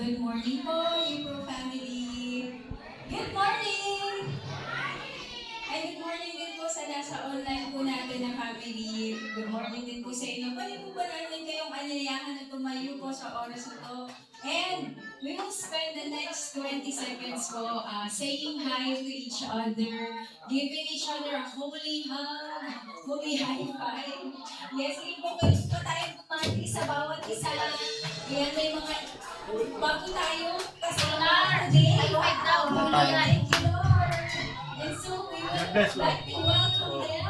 Good morning po, April family. Good morning! Ay, good morning din po sa nasa online po natin na family. Good morning din po sa inyo. Pwede po ba natin kayong anyayahan na tumayo po sa oras na to? And we will spend the next 20 seconds po saying hi to each other, giving each other a holy hug, holy high five. Yes, hindi po pwede po tayo bumati sa bawat isa. Ayan, may mga bago tayo kasama today. High five daw. Thank you, Lord. And so we would like to welcome them.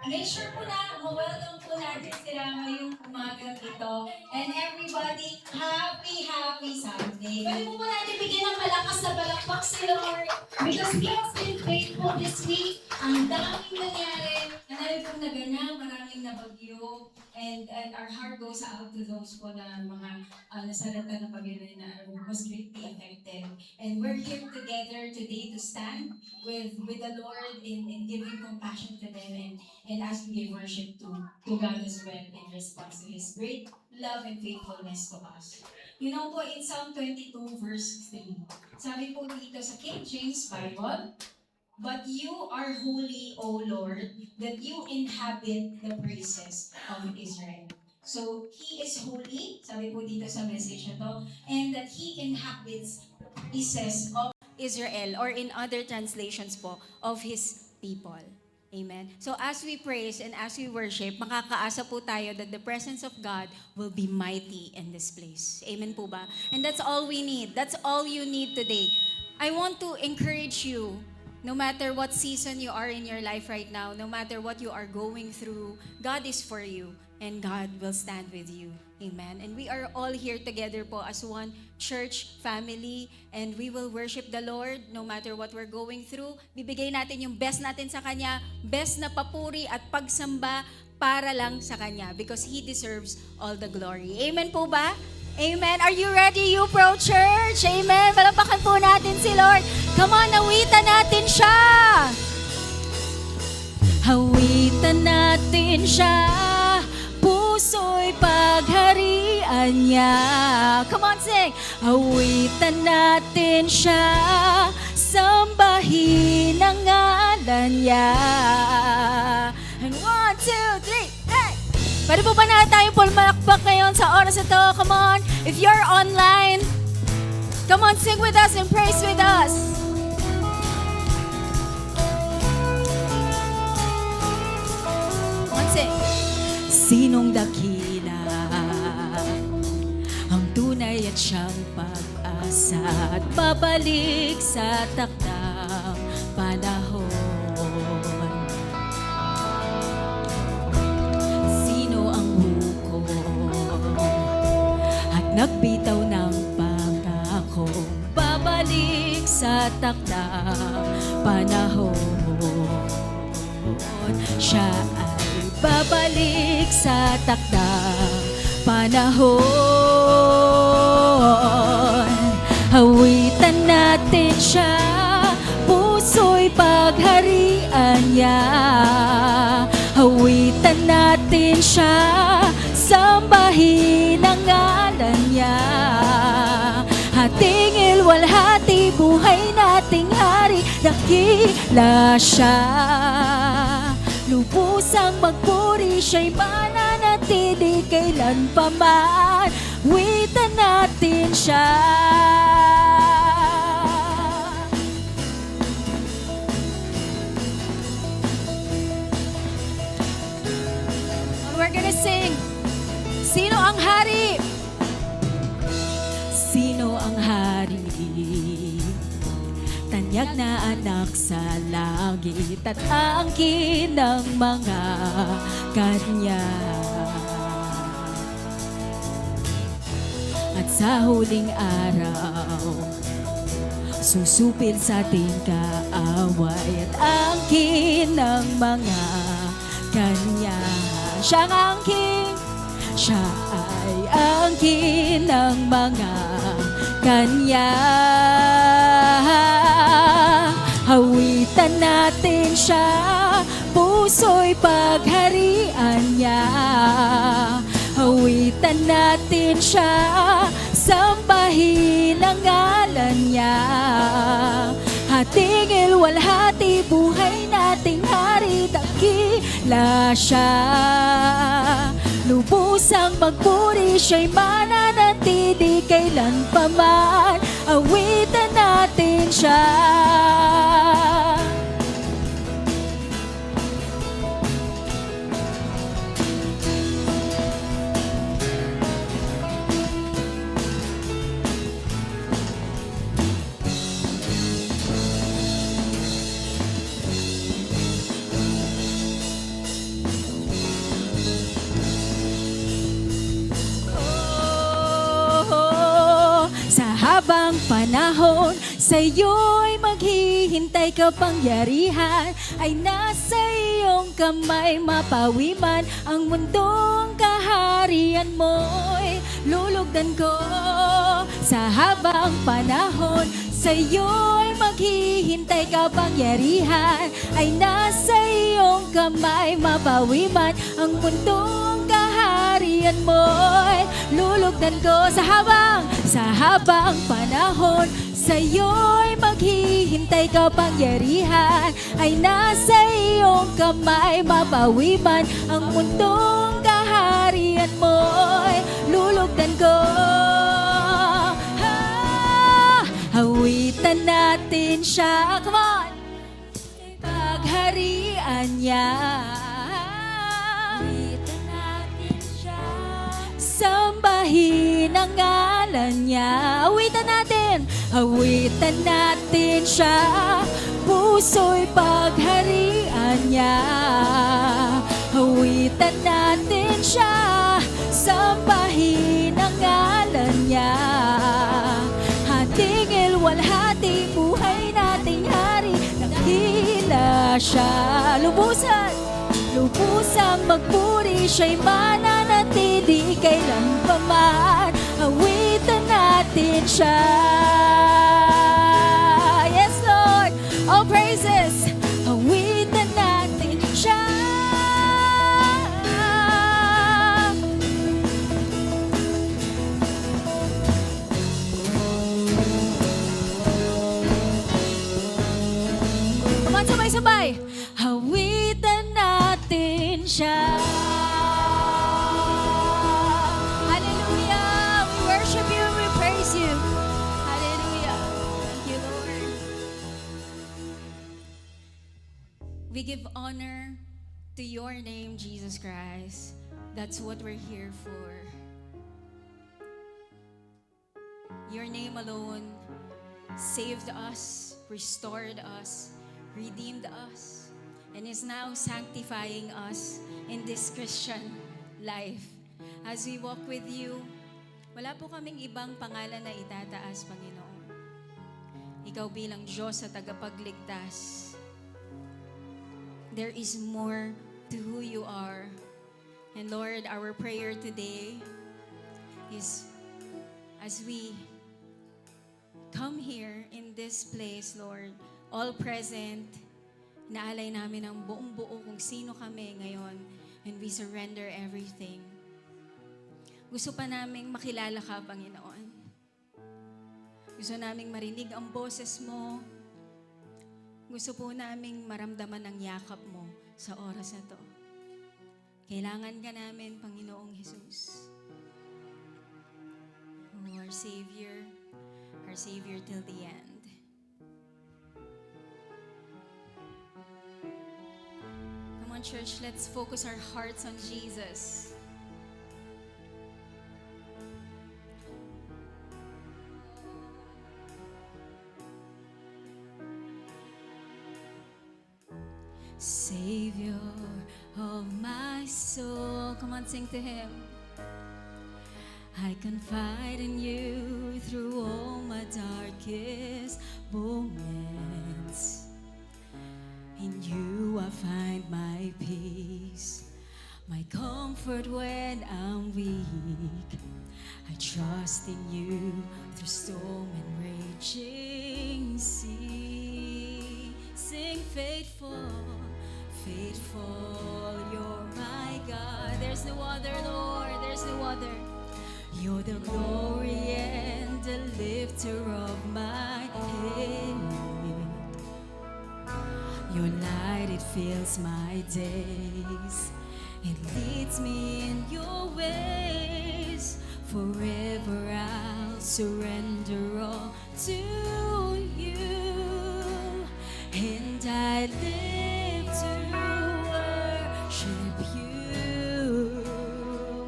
Make sure po na ma-welcome po natin sila ngayong umagang ito. And everybody, happy Sunday. Pwede po ba natin bigyan ng malakas na palakpak si Lord? Because He has been faithful this week. Ang daming nangyari. Ang dami pong naganap, maraming nabagyo. And our heart goes out to those po na mga nasalata na Panginoon na was greatly affected. And we're here together today to stand with the Lord in giving compassion to them and as we give worship to God as well in response to His great love and faithfulness to us. You know po, in Psalm 22 verse 3, sabi po dito sa King James Bible, "But you are holy, O Lord, that you inhabit the praises of Israel." So, He is holy, sabi po dito sa message na to, and that He inhabits pieces of Israel, or in other translations po, of His people. Amen. So as we praise and as we worship, makakaasa po tayo that the presence of God will be mighty in this place. Amen po ba? And that's all we need. That's all you need today. I want to encourage you, no matter what season you are in your life right now, no matter what you are going through, God is for you and God will stand with you. Amen. And we are all here together po as one church family and we will worship the Lord no matter what we're going through. Bibigay natin yung best natin sa Kanya, best na papuri at pagsamba para lang sa Kanya because He deserves all the glory. Amen po ba? Amen. Are you ready, UPRO Church? Amen. Palapakan po natin si Lord. Come on, hawitan natin siya. Hawitan natin siya. Puso'y pagharian niya. Come on, sing. Hawitan natin siya. Sambahin ang ngalan niya. And 1, 2, 3, hey! Pwede po ba na tayong pumalakpak ngayon sa oras ito? Come on. If you're online, come on, sing with us and praise with us. Come on, sing. Sinong dakila ang tunay at siyang pag-asa at babalik sa takdang panahon. Sino ang hukom at nagbitaw ng pangakong babalik sa takdang panahon? Siya ay babalik sa takdang panahon. Hawitan natin siya, puso'y pagharian niya. Hawitan natin siya, sambahin ang ngalan niya. Hating ilwalhati, buhay nating hari, dakila siya. Lubusang magpuri, siya'y mananatili kailanpaman. Witan natin siya. We're gonna sing. Sino ang hari? Sino ang hari? Tanyag na anak sa langit at angkin ng mga kanya. At sa huling araw, susupil sa ating kaaway at angkin ng mga kanya. Siya ang king, siya ay angkin ng mga kanya. Hawitan natin siya, puso'y pagharian niya. Hawitan natin siya, sambahin ang ngalan niya. Hating ilwalhati, buhay nating hari, dakila siya. Lubusang magpuri, siya'y mananatili kailanpaman. Awitan natin siya. Habang panahon sa'yo'y maghihintay, kapangyarihan ay nasa iyong kamay. Mapawiman ang mundong kaharian mo'y lulugdan ko. Sa habang panahon sa'yo'y maghihintay, kapangyarihan ay nasa iyong kamay. Mapawiman ang mundong kaharian mo'y lulugdan ko. Sa habang panahon sa'yo'y maghihintay, kapangyarihan ay nasa iyong kamay. Mapawiman ang mundong kaharian mo'y lulugdan ko. Awitan natin siya, come on! Pagharian niya. Awitan natin siya. Sambahin ang ngalan niya. Awitan natin siya. Puso'y pagharian niya. Awitan natin siya. Sambahin ang ngalan niya. Hating ilwalhati, buhay nating hari, dakila siya. Lubusang magpuri, siya'y mananatili kailanpaman. Awitan natin siya. Yes, Lord, all praises. Awitan natin siya. Come on, sabay-sabay. Awitan natin siya. Hallelujah. We worship you, we praise you. Hallelujah. Thank you, Lord. We give honor to your name, Jesus Christ. That's what we're here for. Your name alone saved us, restored us, redeemed us, and is now sanctifying us in this Christian life. As we walk with you, wala po kaming ibang pangalan na itataas, Panginoon. Ikaw bilang Diyos sa tagapagligtas. There is more to who you are. And Lord, our prayer today is as we come here in this place, Lord, all present, naalay namin ang buong buo kung sino kami ngayon, and we surrender everything. Gusto pa naming makilala ka, Panginoon. Gusto naming marinig ang boses mo. Gusto po naming maramdaman ang yakap mo sa oras na to. Kailangan ka namin, Panginoong Jesus. Oh, our Savior till the end. Come on, church, let's focus our hearts on Jesus. Savior of my soul. Come on, sing to Him. I confide in you through all my darkest moments. In you I find my peace, my comfort when I'm weak. I trust in you through storm and raging sea. Sing faithful, faithful, you're my God. There's no other, Lord, there's no other. You're the glorious lifter of my head. Your light, it fills my days. It leads me in your ways. Forever I'll surrender all to you. And I live to worship you.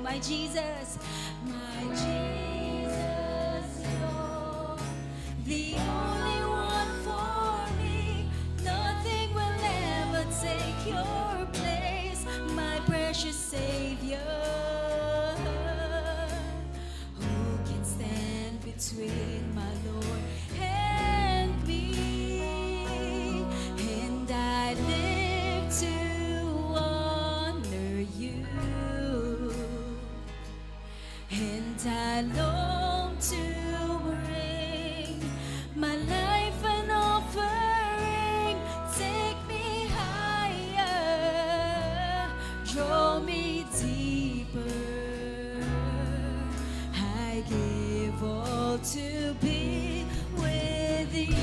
My Jesus, you're the only one for me. Nothing will ever take your place, my precious Savior. Who can stand between my Lord and me? And I live to honor you. And I long to bring my life an offering. Take me higher, draw me deeper. I give all to be with you.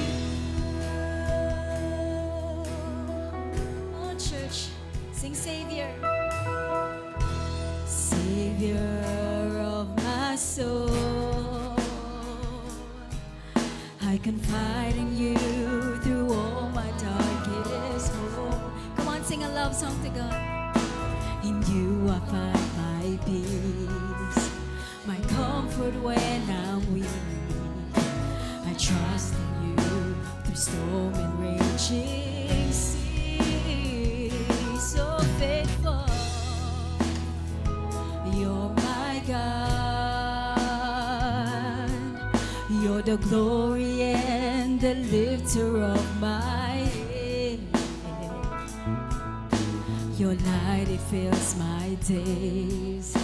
On church, sing Savior. Savior of my soul, I confide in you through all my darkest hope. Come on, sing a love song to God. In you I find my peace, my comfort when I'm weak. I trust in you through storm and raging sea. So faithful, you're my God. You're the glory and the lifter of my head. Your light, it fills my days.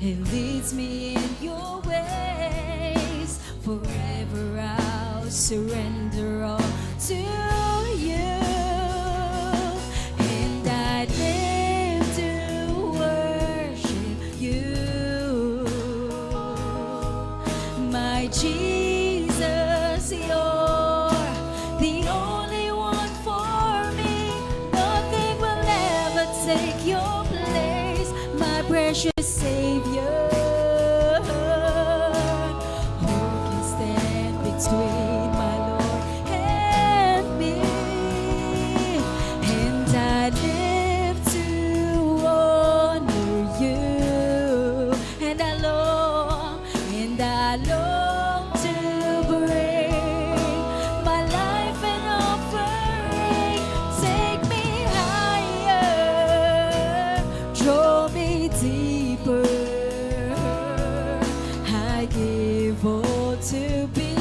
It leads me in your ways. Forever I'll surrender all to you. And I live to worship you. My Jesus, you're the only one for me. Nothing will ever take your place, my precious Savior. Who can stand between my Lord and me? And I live to honor you. And I long to bring my life an offering. Take me higher, draw me deeper. I give all to be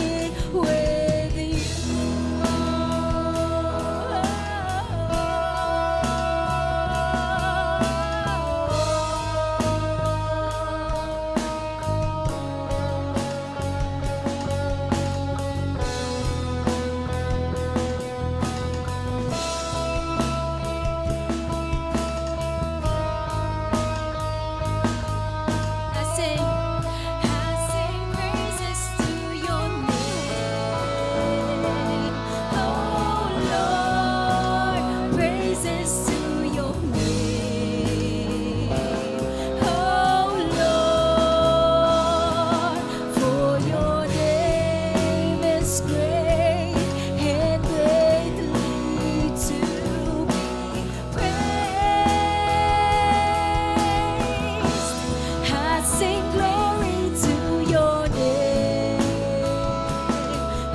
with you. I sing praises to your name. Oh Lord, praises to your name. Oh Lord, for your name is great and greatly to be praised. I sing glory to your name.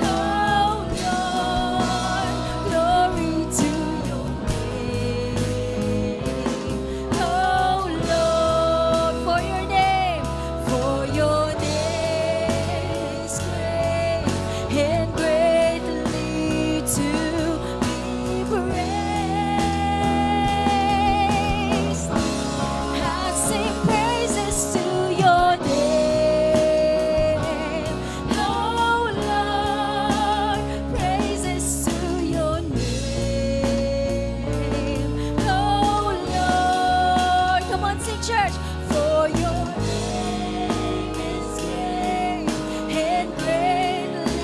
Oh Lord, glory to your name. Oh Lord, for your name is great and greatly to be praised. I sing praises to your name. Oh Lord, praises to your name. Oh Lord, come on, sing church. For your name is great and greatly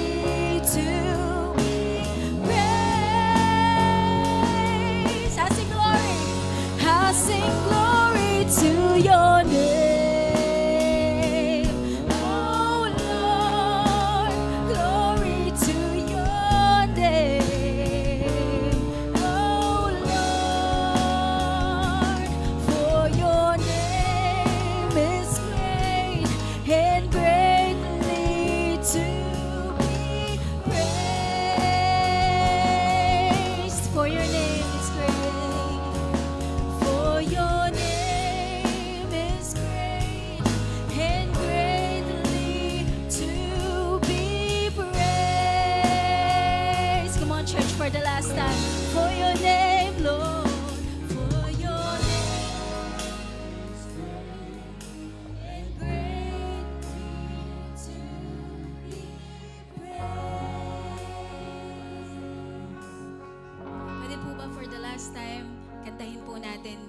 last time, kantahin po natin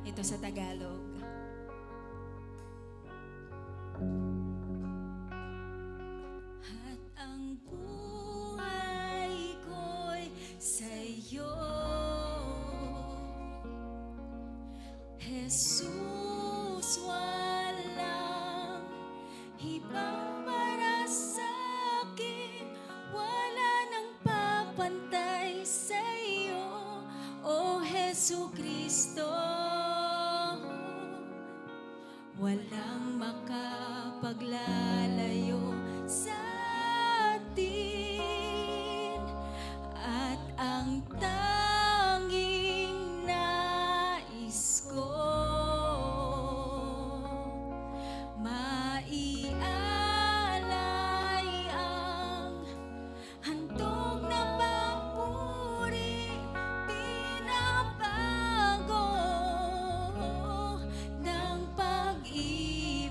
ito sa Tagalog. At ang buhay ko'y sa'yo, Jesus, walang ibang para sa'kin, wala nang papantay sa'yo, O Jesucristo. Walang makapaglalayo sa atin, at ang tanging nais ko, maialay ang handog na papuri, pinabago ng pag-ibig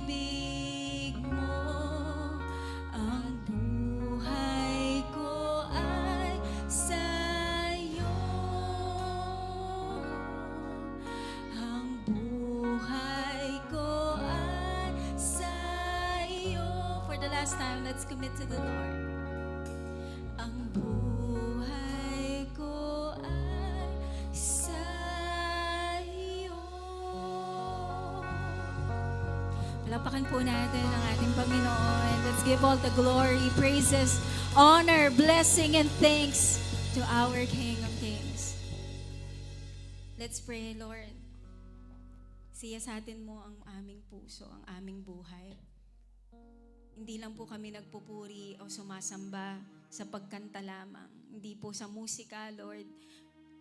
mo. Ang buhay ko ay sa'yo. Ang buhay ko ay sa'yo. For the last time, let's commit to the Lord. Ang buhay ko ay sa'yo. Palapakan po natin ang ating Panginoon. Let's give all the glory, praises, honor, blessing, and thanks to our King of Kings. Let's pray, Lord. Siyasatin mo ang aming puso, ang aming buhay. Hindi lang po kami nagpupuri o sumasamba sa pagkanta lamang. Hindi po sa musika, Lord,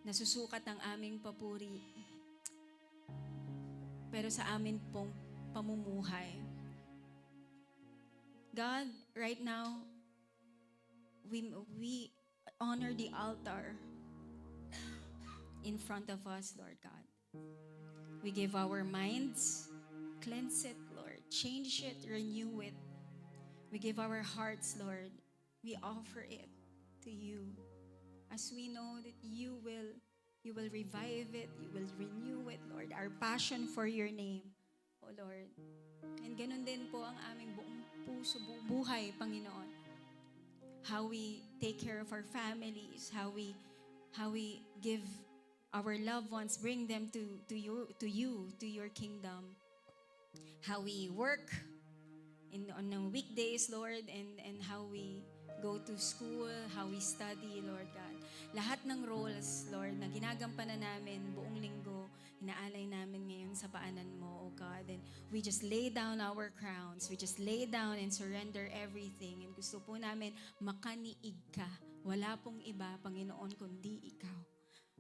nasusukat ang aming papuri. Pero sa amin pong pamumuhay. God, right now, we honor the altar in front of us, Lord God. We give our minds, cleanse it, Lord. Change it, renew it. We give our hearts, Lord. We offer it to you. As we know that you will revive it, you will renew it, Lord. Our passion for your name, O Lord. And ganun din po ang aming buong puso, buong buhay, Panginoon. How we take care of our families, how we give our loved ones, bring them to your kingdom. How we work on weekdays, Lord, and how we go to school, how we study, Lord God. Lahat ng roles, Lord, na ginagampanan namin buong linggo, inaalay namin ngayon sa paanan mo, O God. And we just lay down our crowns. We just lay down and surrender everything. And gusto po namin makaniig ka. Wala pong iba, Panginoon, kundi ikaw.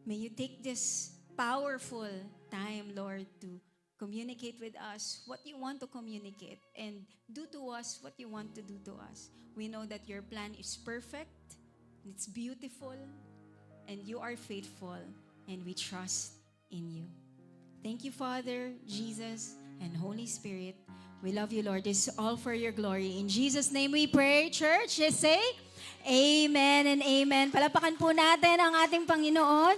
May you take this powerful time, Lord, to communicate with us what you want to communicate and do to us what you want to do to us. We know that your plan is perfect, it's beautiful, and you are faithful, and we trust in you. Thank you, Father, Jesus, and Holy Spirit. We love you, Lord. This is all for your glory. In Jesus' name we pray, church. Just say, Amen and Amen. Palapakan po natin ang ating Panginoon.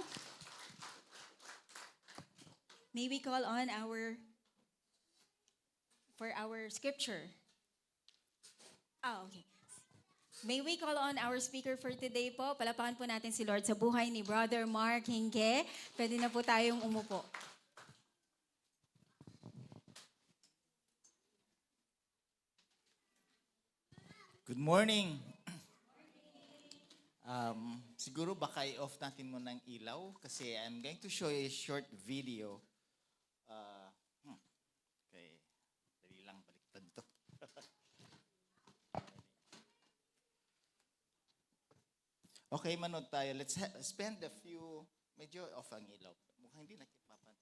May we call on for our scripture. Okay. May we call on our speaker for today po. Palapakan po natin si Lord sa buhay ni Brother Mark Hingke. Pwede na po tayong umupo. Good morning. Siguro baka i-off natin muna ng ilaw kasi I'm going to show you a short video. Okay. Dali lang, baliktad to. Okay, manood tayo. Let's spend a few... Medyo off ang ilaw. Mukhang hindi nakipapan.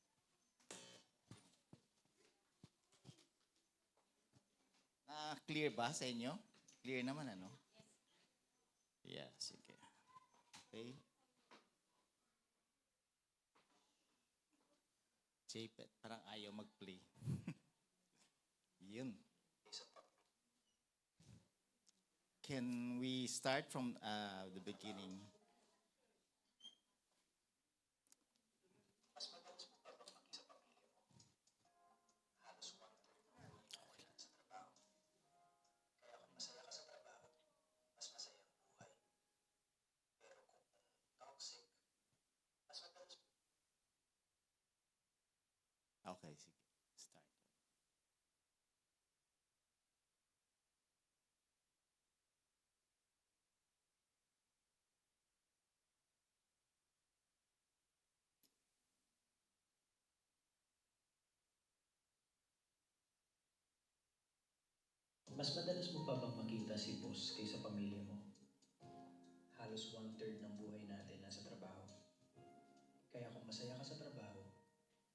Clear ba sa inyo? Clear naman, ano? Yes. Yeah, sige. Okay. J-Pet, parang ayaw mag-play. Yun. Can we start from the beginning? Mas madalas mo pa bang makita si boss kaysa pamilya mo? Halos 1/3 ng buhay natin nasa trabaho. Kaya kung masaya ka sa trabaho,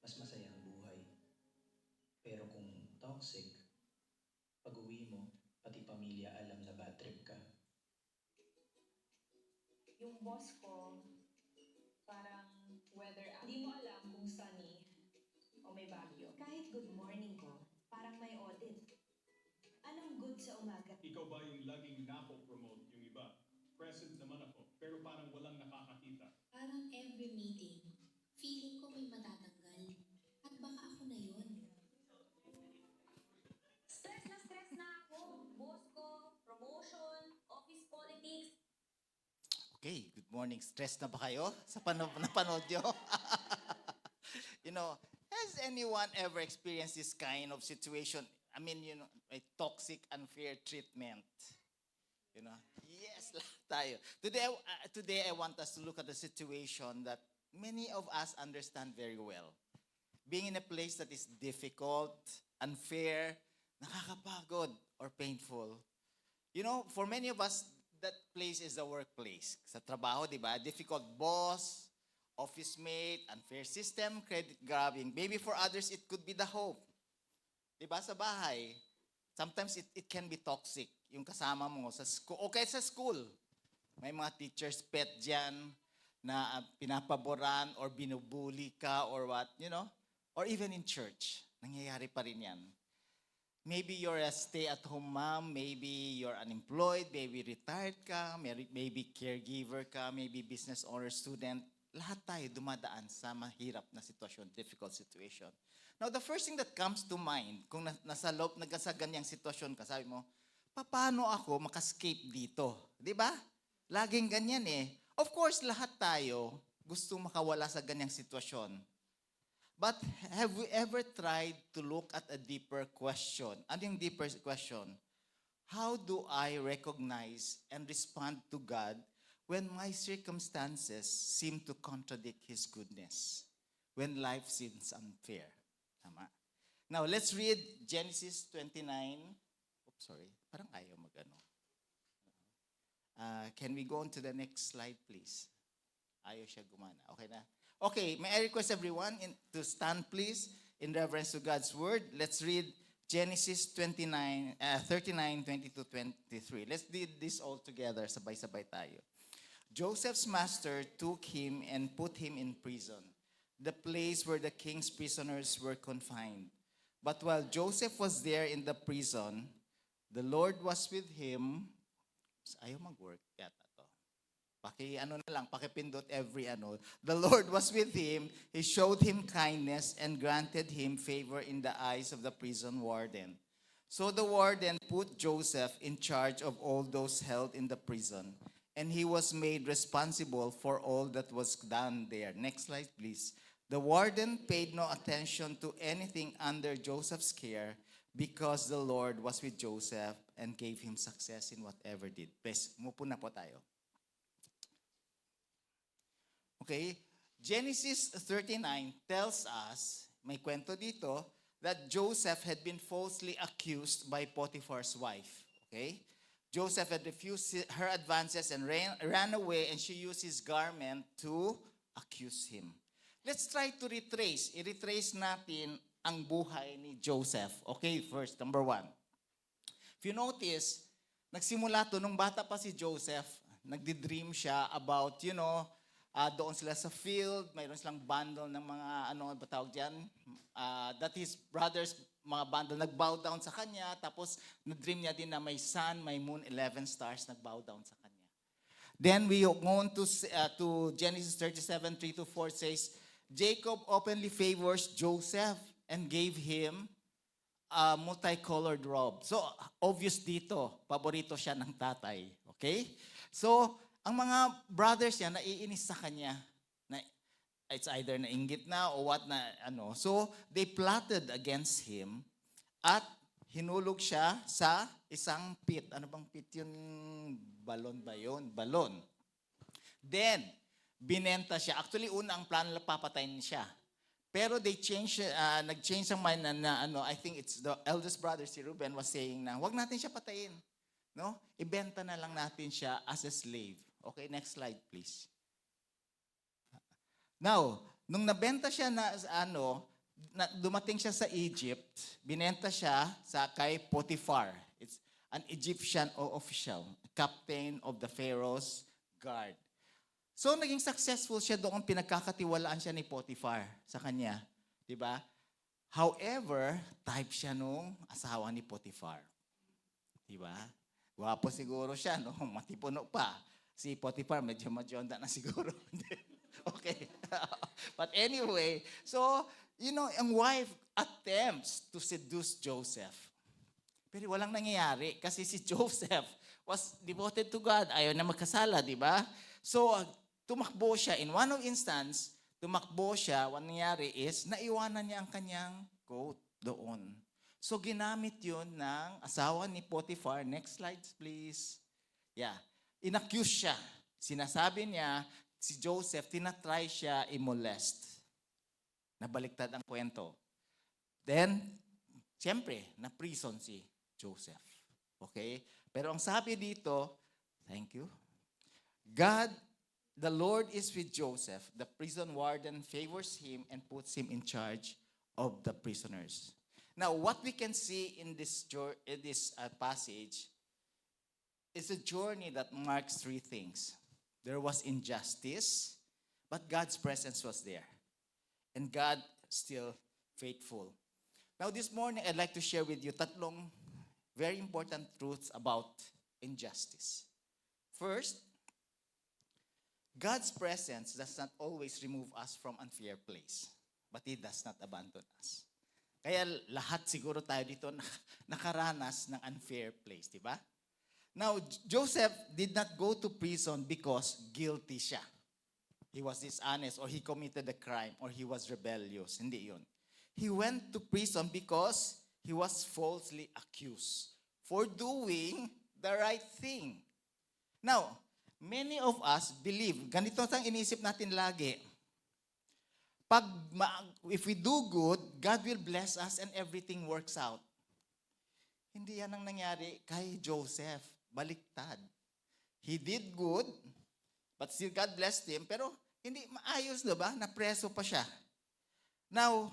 mas masaya ang buhay. Pero kung toxic, pag-uwi mo, pati pamilya alam na bad trip ka. Yung boss ko, parang hindi mo alam kung sunny o may bagyo. Kahit good morning ko, parang may audit. Anong good sa umaga? Ikaw ba yung laging nako-promote yung iba? Present naman ako, pero parang walang nakakakita. Parang every meeting, feeling ko may matatanggal. At baka ako na yun. Stress na ako. Boss ko, promotion, office politics. Okay, good morning. Stress na ba kayo sa napanood nyo? You know, has anyone ever experienced this kind of situation? I mean, you know, a toxic, unfair treatment. You know, yes, lahat tayo. Today I want us to look at a situation that many of us understand very well. Being in a place that is difficult, unfair, nakakapagod, or painful. You know, for many of us, that place is the workplace. Sa trabaho, di ba? Difficult boss, office mate, unfair system, credit grabbing. Maybe for others, it could be the hope. Di ba? Sa bahay, sometimes it can be toxic. Yung kasama mo sa school, o kahit sa school. May mga teachers pet dyan na pinapaboran or binubuli ka or what, you know? Or even in church, nangyayari pa rin yan. Maybe you're a stay-at-home mom, maybe you're unemployed, maybe retired ka, maybe caregiver ka, maybe business owner, student. Lahat tayo dumadaan sa mahirap na sitwasyon, difficult situation. Now, the first thing that comes to mind, kung nasa loob, nasa ganyang sitwasyon ka, sabi mo, paano ako makascape dito? Di ba? Laging ganyan eh. Of course, lahat tayo gusto makawala sa ganyang sitwasyon. But have we ever tried to look at a deeper question? Ano yung deeper question? How do I recognize and respond to God when my circumstances seem to contradict His goodness? When life seems unfair? Tama. Now, let's read Genesis 29. Oops, sorry. Parang ayaw mag-ano. Can we go on to the next slide, please? Ayaw siya gumana. Okay na? Okay, may I request everyone to stand, please, in reverence to God's word. Let's read Genesis 39, 39, 22, 23. Let's read this all together, sabay-sabay tayo. Joseph's master took him and put him in prison, the place where the king's prisoners were confined. But while Joseph was there in the prison, the Lord was with him. Ayaw mag-work yata to. Pakipindot every ano. The Lord was with him. He showed him kindness and granted him favor in the eyes of the prison warden. So the warden put Joseph in charge of all those held in the prison, and he was made responsible for all that was done there. Next slide, please. The warden paid no attention to anything under Joseph's care because the Lord was with Joseph and gave him success in whatever did. Please, umupo na po tayo. Okay, Genesis 39 tells us, may kwento dito, that Joseph had been falsely accused by Potiphar's wife. Okay? Joseph had refused her advances and ran away, and she used his garment to accuse him. Let's try to retrace. I-retrace natin ang buhay ni Joseph. Okay, first, number 1. If you notice, nagsimula to nung bata pa si Joseph, nagdi-dream siya about, you know, doon sila sa field, mayroon silang bundle ng mga, ano ba tawag dyan? That his brothers, mga bundle, nag-bow down sa kanya, tapos na-dream niya din na may sun, may moon, 11 stars, nag-bow down sa kanya. Then we go on to Genesis 37, 3-4 says, Jacob openly favors Joseph and gave him a multicolored robe. So, obvious dito, paborito siya ng tatay. Okay? So, ang mga brothers niya naiinis sa kanya. Na it's either nainggit na o what na ano. So, they plotted against him at hinulog siya sa isang pit. Ano bang pit yun? Balon ba yun? Balon. Then, binenta siya. Actually, una ang plano na papatayin siya. Pero they changed, nag-change ang mind I think it's the eldest brother, si Ruben, was saying na, wag natin siya patayin. No? Ibenta na lang natin siya as a slave. Okay, next slide please. Now, nung nabenta siya dumating siya sa Egypt, binenta siya kay Potiphar. It's an Egyptian official, captain of the Pharaoh's guard. So, naging successful siya doon, pinagkakatiwalaan siya ni Potiphar sa kanya. Diba? However, type siya nung asawa ni Potiphar. Diba? Gwapo siguro siya, no? Matipuno pa. Si Potiphar, medyo majonda na siguro. Okay. But anyway, so, ang wife attempts to seduce Joseph. Pero walang nangyayari kasi si Joseph was devoted to God. Ayaw na magkasala, di ba? So, tumakbo siya. In one of instance, tumakbo siya. What nangyari is, naiwanan niya ang kanyang coat doon. So, ginamit yun ng asawa ni Potiphar. Next slide, please. Yeah. Inaccuse siya. Sinasabi niya, si Joseph, tinatry siya i-molest. Nabaliktad ang kwento. Then, siyempre, na-prison si Joseph. Okay? Pero ang sabi dito, thank you, God, the Lord is with Joseph. The prison warden favors him and puts him in charge of the prisoners. Now, what we can see in this passage is a journey that marks three things. There was injustice, but God's presence was there. And God still faithful. Now, this morning, I'd like to share with you tatlong very important truths about injustice. First, God's presence does not always remove us from unfair place, but He does not abandon us. Kaya lahat siguro tayo dito nakaranas ng unfair place, di ba? Now, Joseph did not go to prison because guilty siya. He was dishonest or he committed a crime or he was rebellious. Hindi yun. He went to prison because he was falsely accused for doing the right thing. Now, many of us believe, ganito ang inisip natin lagi, if we do good, God will bless us and everything works out. Hindi yan ang nangyari kay Joseph. Baliktad. He did good, but still God blessed him, pero hindi maayos, diba? Napreso pa siya. Now,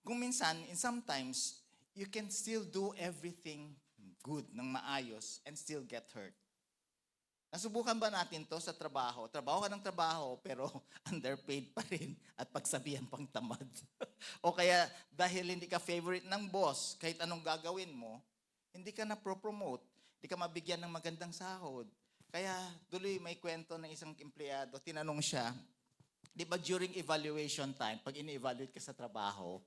kung minsan, sometimes, you can still do everything good, ng maayos, and still get hurt. Nasubukan ba natin to sa trabaho? Trabaho ka ng trabaho, pero underpaid pa rin at pagsabihan pang tamad. O kaya, dahil hindi ka favorite ng boss, kahit anong gagawin mo, hindi ka na-promote, hindi ka mabigyan ng magandang sahod. Kaya, tuloy may kwento ng isang empleyado, tinanong siya, di ba during evaluation time, pag ini-evaluate ka sa trabaho,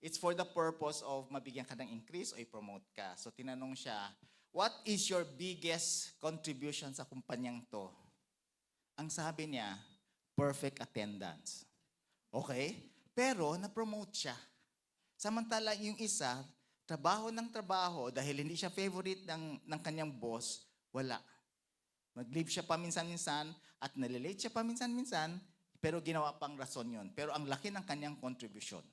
it's for the purpose of mabigyan ka ng increase o i-promote ka. So, tinanong siya, what is your biggest contribution sa kumpanyang to? Ang sabi niya, perfect attendance. Okay? Pero na-promote siya. Samantala yung isa, trabaho ng trabaho, dahil hindi siya favorite ng kanyang boss, wala. Mag-leave siya paminsan-minsan at nalilate siya paminsan-minsan, pero ginawa pang rason yun. Pero ang laki ng kanyang contribution.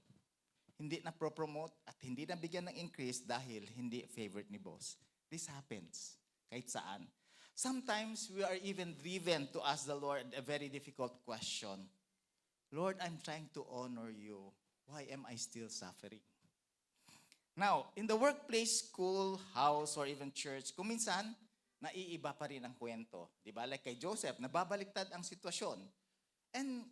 Hindi na-promote at hindi nabigyan ng increase dahil hindi favorite ni boss. This happens kahit saan. Sometimes we are even driven to ask the Lord a very difficult question. Lord, I'm trying to honor you. Why am I still suffering? Now, in the workplace, school, house, or even church, kung minsan, naiiba pa rin ang kwento. Diba? Like kay Joseph, nababaliktad ang sitwasyon. And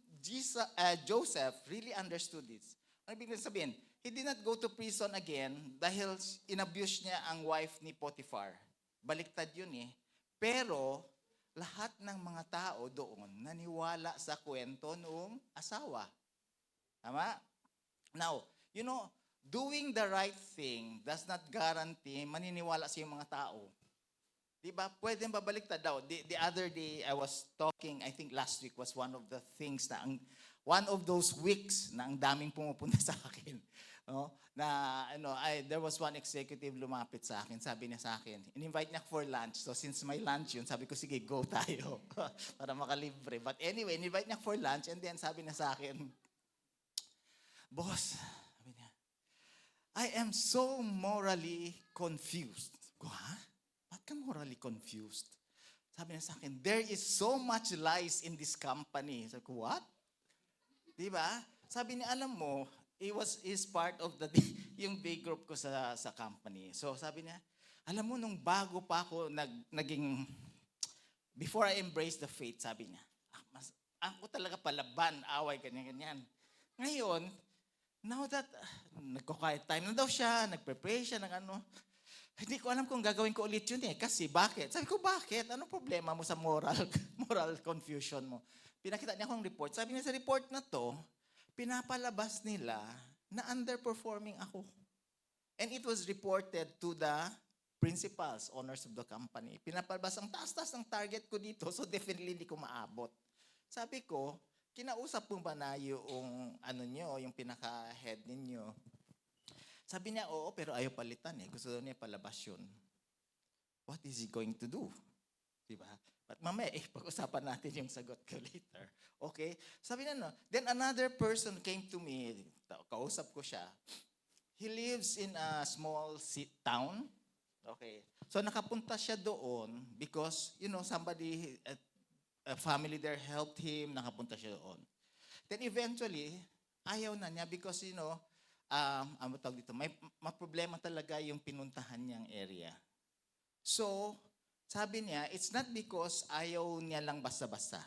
Joseph really understood this. Ano ibig sabihin? He did not go to prison again dahil inabuse niya ang wife ni Potiphar. Baliktad yun eh. Pero lahat ng mga tao doon naniwala sa kwento noong asawa. Tama? Now, doing the right thing does not guarantee maniniwala sa mga tao. Diba? Pwedeng babaliktad daw. The other day, I was talking, I think last week was one of the things one of those weeks na ang daming pumupunta sa akin. No? There was one executive lumapit sa akin. Sabi niya sa akin, in-invite niya for lunch. So since may lunch yun, sabi ko, sige, go tayo. Para makalibre. But anyway, in-invite niya for lunch and then sabi niya sa akin, boss, sabi niya, I am so morally confused. Ko, ha? Ba't ka morally confused? Sabi niya sa akin, there is so much lies in this company. Sabi ko, what? Di ba? Sabi niya, alam mo, is part of the yung big group ko sa company. So sabi niya, alam mo, nung bago pa ako naging, before I embraced the faith, sabi niya, ako talaga palaban, away, ganyan-ganyan. Ngayon, now that, nagko-quiet time na daw siya, nagprepare siya ng ano, hindi ko alam kung gagawin ko ulit yun eh. Kasi bakit? Sabi ko, bakit? Anong problema mo sa moral confusion mo? Pinakita niya akong report. Sabi niya sa report na to, pinapalabas nila na underperforming ako. And it was reported to the principals, owners of the company. Pinapalabas ang taas-taas ng target ko dito, so definitely hindi ko maabot. Sabi ko, kinausap mo ba na yung ano nyo, yung pinaka-head ninyo? Sabi niya, oo, pero ayaw palitan eh. Gusto daw niya palabas yun. What is he going to do? Diba? But mamaya, pag-usapan natin yung sagot ko later. Okay? Sabi niya, no. Then another person came to me. Kausap ko siya. He lives in a small town. Okay. So nakapunta siya doon because, somebody, a family there helped him. Nakapunta siya doon. Then eventually, ayaw na niya because, ano tawag dito, may problema talaga yung pinuntahan niyang area. So, sabi niya, it's not because ayaw niya lang basta-basta.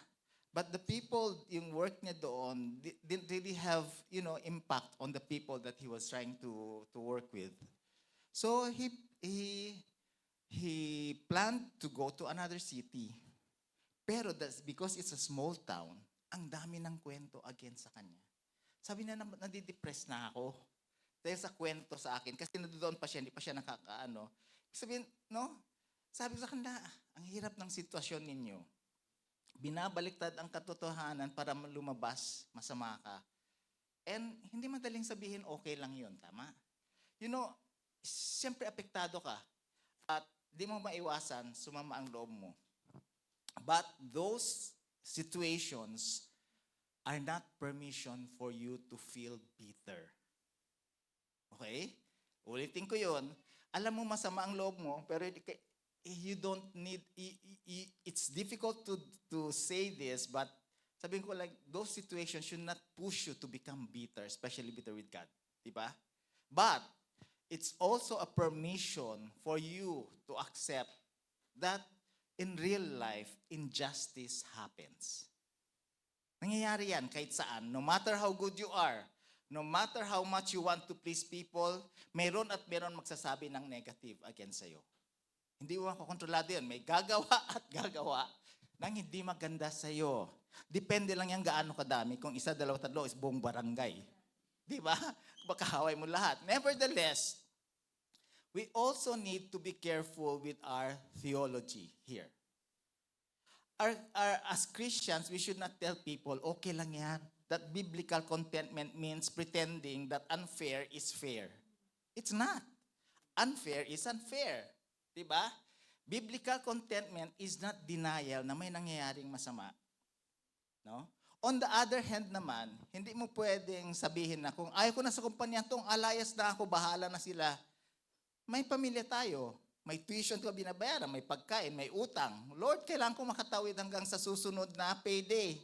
But the people, yung work niya doon, didn't really have, impact on the people that he was trying to work with. So, he planned to go to another city. Pero that's because it's a small town, ang dami ng kwento against sa kanya. Sabi niya, nadidepress na ako. Dahil sa kwento sa akin, kasi nandoon pa siya, hindi pa siya nakakaano. Sabihin, sabi ko sa kanila, ang hirap ng sitwasyon ninyo. Binabaliktad ang katotohanan para lumabas, masama ka. And hindi madaling sabihin, okay lang yun, tama? Siyempre apektado ka. At di mo maiwasan, sumama ang loob mo. But those situations are not permission for you to feel bitter. Okay? Ulitin ko yun. Alam mo masama ang loob mo, pero you don't need, it's difficult to say this, but sabihin ko like, those situations should not push you to become bitter, especially bitter with God. Diba? But, it's also a permission for you to accept that in real life, injustice happens. Nangyayari yan kahit saan. No matter how good you are, no matter how much you want to please people, meron at meron magsasabi ng negative against sa'yo. Hindi mo makokontrolado yun. May gagawa at gagawa ng hindi maganda sa'yo. Depende lang yan gaano kadami. Kung isa, dalawa, tatlo, is buong barangay. Di ba? Baka haway mo lahat. Nevertheless, we also need to be careful with our theology here. As Christians, we should not tell people, okay lang yan. That biblical contentment means pretending that unfair is fair. It's not. Unfair is unfair. Diba? Biblical contentment is not denial na may nangyayaring masama. No? On the other hand naman, hindi mo pwedeng sabihin na kung ayaw ko na sa kumpanya tong alayas na ako, bahala na sila. May pamilya tayo. May tuition ka binabayaran, may pagkain, may utang. Lord, kailangan ko makatawid hanggang sa susunod na payday.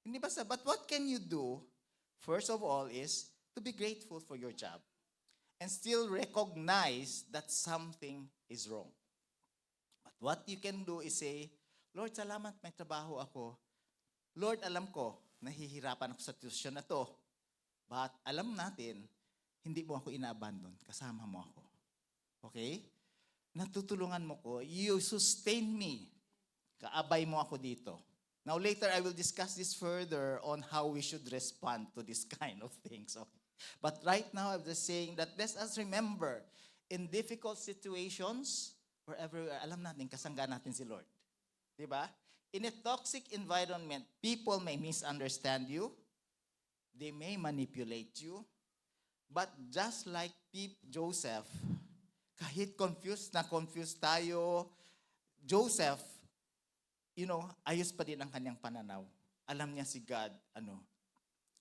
Hindi ba sa, but what can you do, first of all, is to be grateful for your job and still recognize that something is wrong. But what you can do is say, Lord, salamat, may trabaho ako. Lord, alam ko, nahihirapan ako sa sitwasyon na to. But alam natin, hindi mo ako ina-abandon, kasama mo ako. Okay? Natutulungan mo ko, you sustain me. Kaabay mo ako dito. Now later, I will discuss this further on how we should respond to this kind of things. Okay? But right now, I'm just saying that let us remember, in difficult situations, wherever we are, alam natin, kasangga natin si Lord. Diba? In a toxic environment, people may misunderstand you. They may manipulate you. But just like Joseph, kahit confused tayo, Joseph, ayos pa din ang kanyang pananaw. Alam niya si God,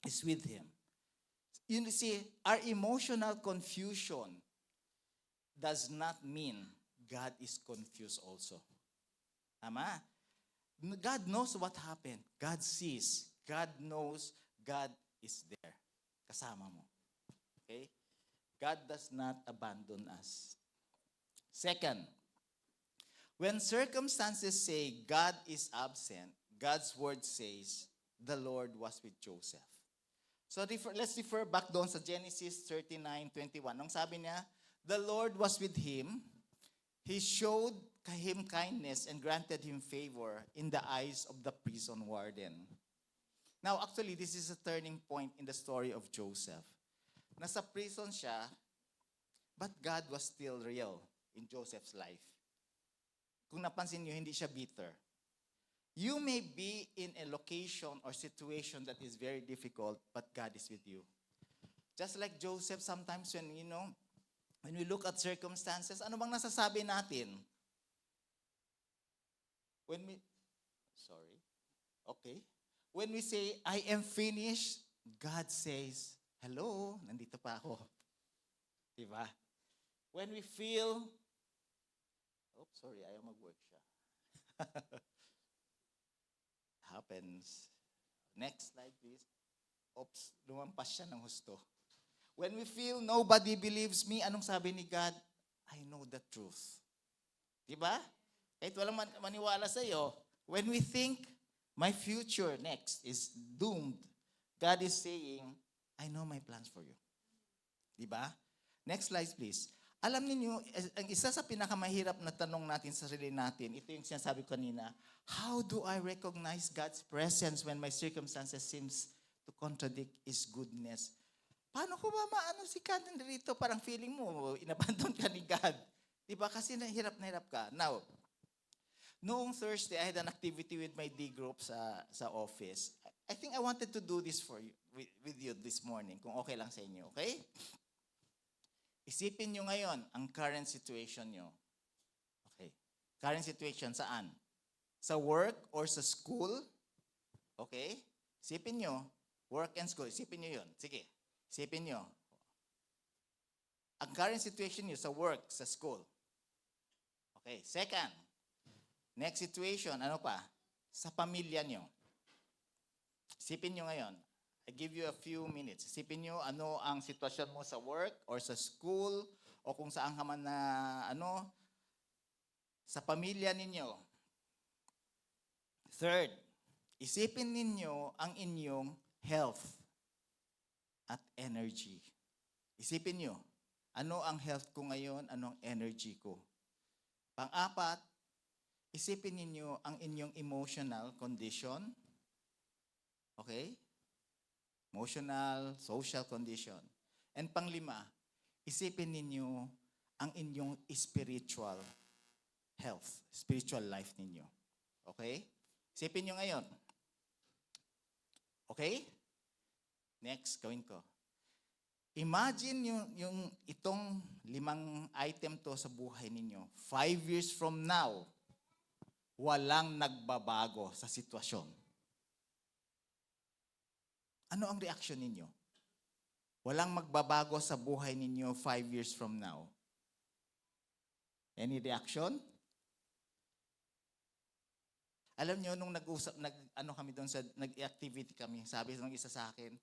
is with him. You see, our emotional confusion does not mean God is confused also. Tama? God knows what happened. God sees. God knows. God is there. Kasama mo. Okay? God does not abandon us. Second, when circumstances say God is absent, God's word says the Lord was with Joseph. So let's refer back doon sa Genesis 39:21. Nung sabi niya, the Lord was with him. He showed him kindness and granted him favor in the eyes of the prison warden. Now, actually, this is a turning point in the story of Joseph. Nasa prison siya, but God was still real in Joseph's life. Kung napansin niyo, hindi siya bitter. You may be in a location or situation that is very difficult, but God is with you. Just like Joseph, sometimes when we look at circumstances, ano bang nasasabi natin? When we say, I am finished, God says, hello, nandito pa ako. Diba? When we feel, ayaw mag-work siya. Happens. Next slide, please. Lumampas siya ng husto. When we feel nobody believes me, anong sabi ni God? I know the truth. Diba? Kahit walang maniwala sa'yo, when we think my future next is doomed, God is saying, I know my plans for you. Diba? Next slide, please. Alam niyo, ang isa sa pinakamahirap na tanong natin sa sarili natin, ito yung sinasabi ko kanina, how do I recognize God's presence when my circumstances seems to contradict His goodness? Paano ko ba maano si God nandito? Parang feeling mo, inabandon ka ni God. Diba? Kasi na hirap ka. Now, noong Thursday, I had an activity with my D group sa office. I think I wanted to do this for you, with you this morning, kung okay lang sa inyo, okay? Isipin nyo ngayon ang current situation nyo. Okay. Current situation saan? Sa work or sa school? Okay? Isipin nyo, work and school. Isipin nyo yun. Sige. Isipin nyo. Ang current situation nyo sa work, sa school. Okay. Second, next situation, ano pa? Sa pamilya nyo. Isipin nyo ngayon. I give you a few minutes. Isipin nyo ano ang sitwasyon mo sa work or sa school o kung saan ka man na sa pamilya ninyo. Third, isipin ninyo ang inyong health at energy. Isipin nyo, ano ang health ko ngayon, ano ang energy ko. Pang-apat, isipin ninyo ang inyong emotional condition. Okay? Emotional, social condition. And panglima, isipin ninyo ang inyong spiritual health, spiritual life ninyo. Okay? Isipin nyo ngayon. Okay? Next, gawin ko. Imagine yung itong 5 item to sa buhay ninyo. 5 years from now, walang nagbabago sa sitwasyon. Ano ang reaction ninyo? Walang magbabago sa buhay ninyo 5 years from now. Any reaction? Alam nyo, nung kami doon nag-activity kami, sabi ng isa sa akin,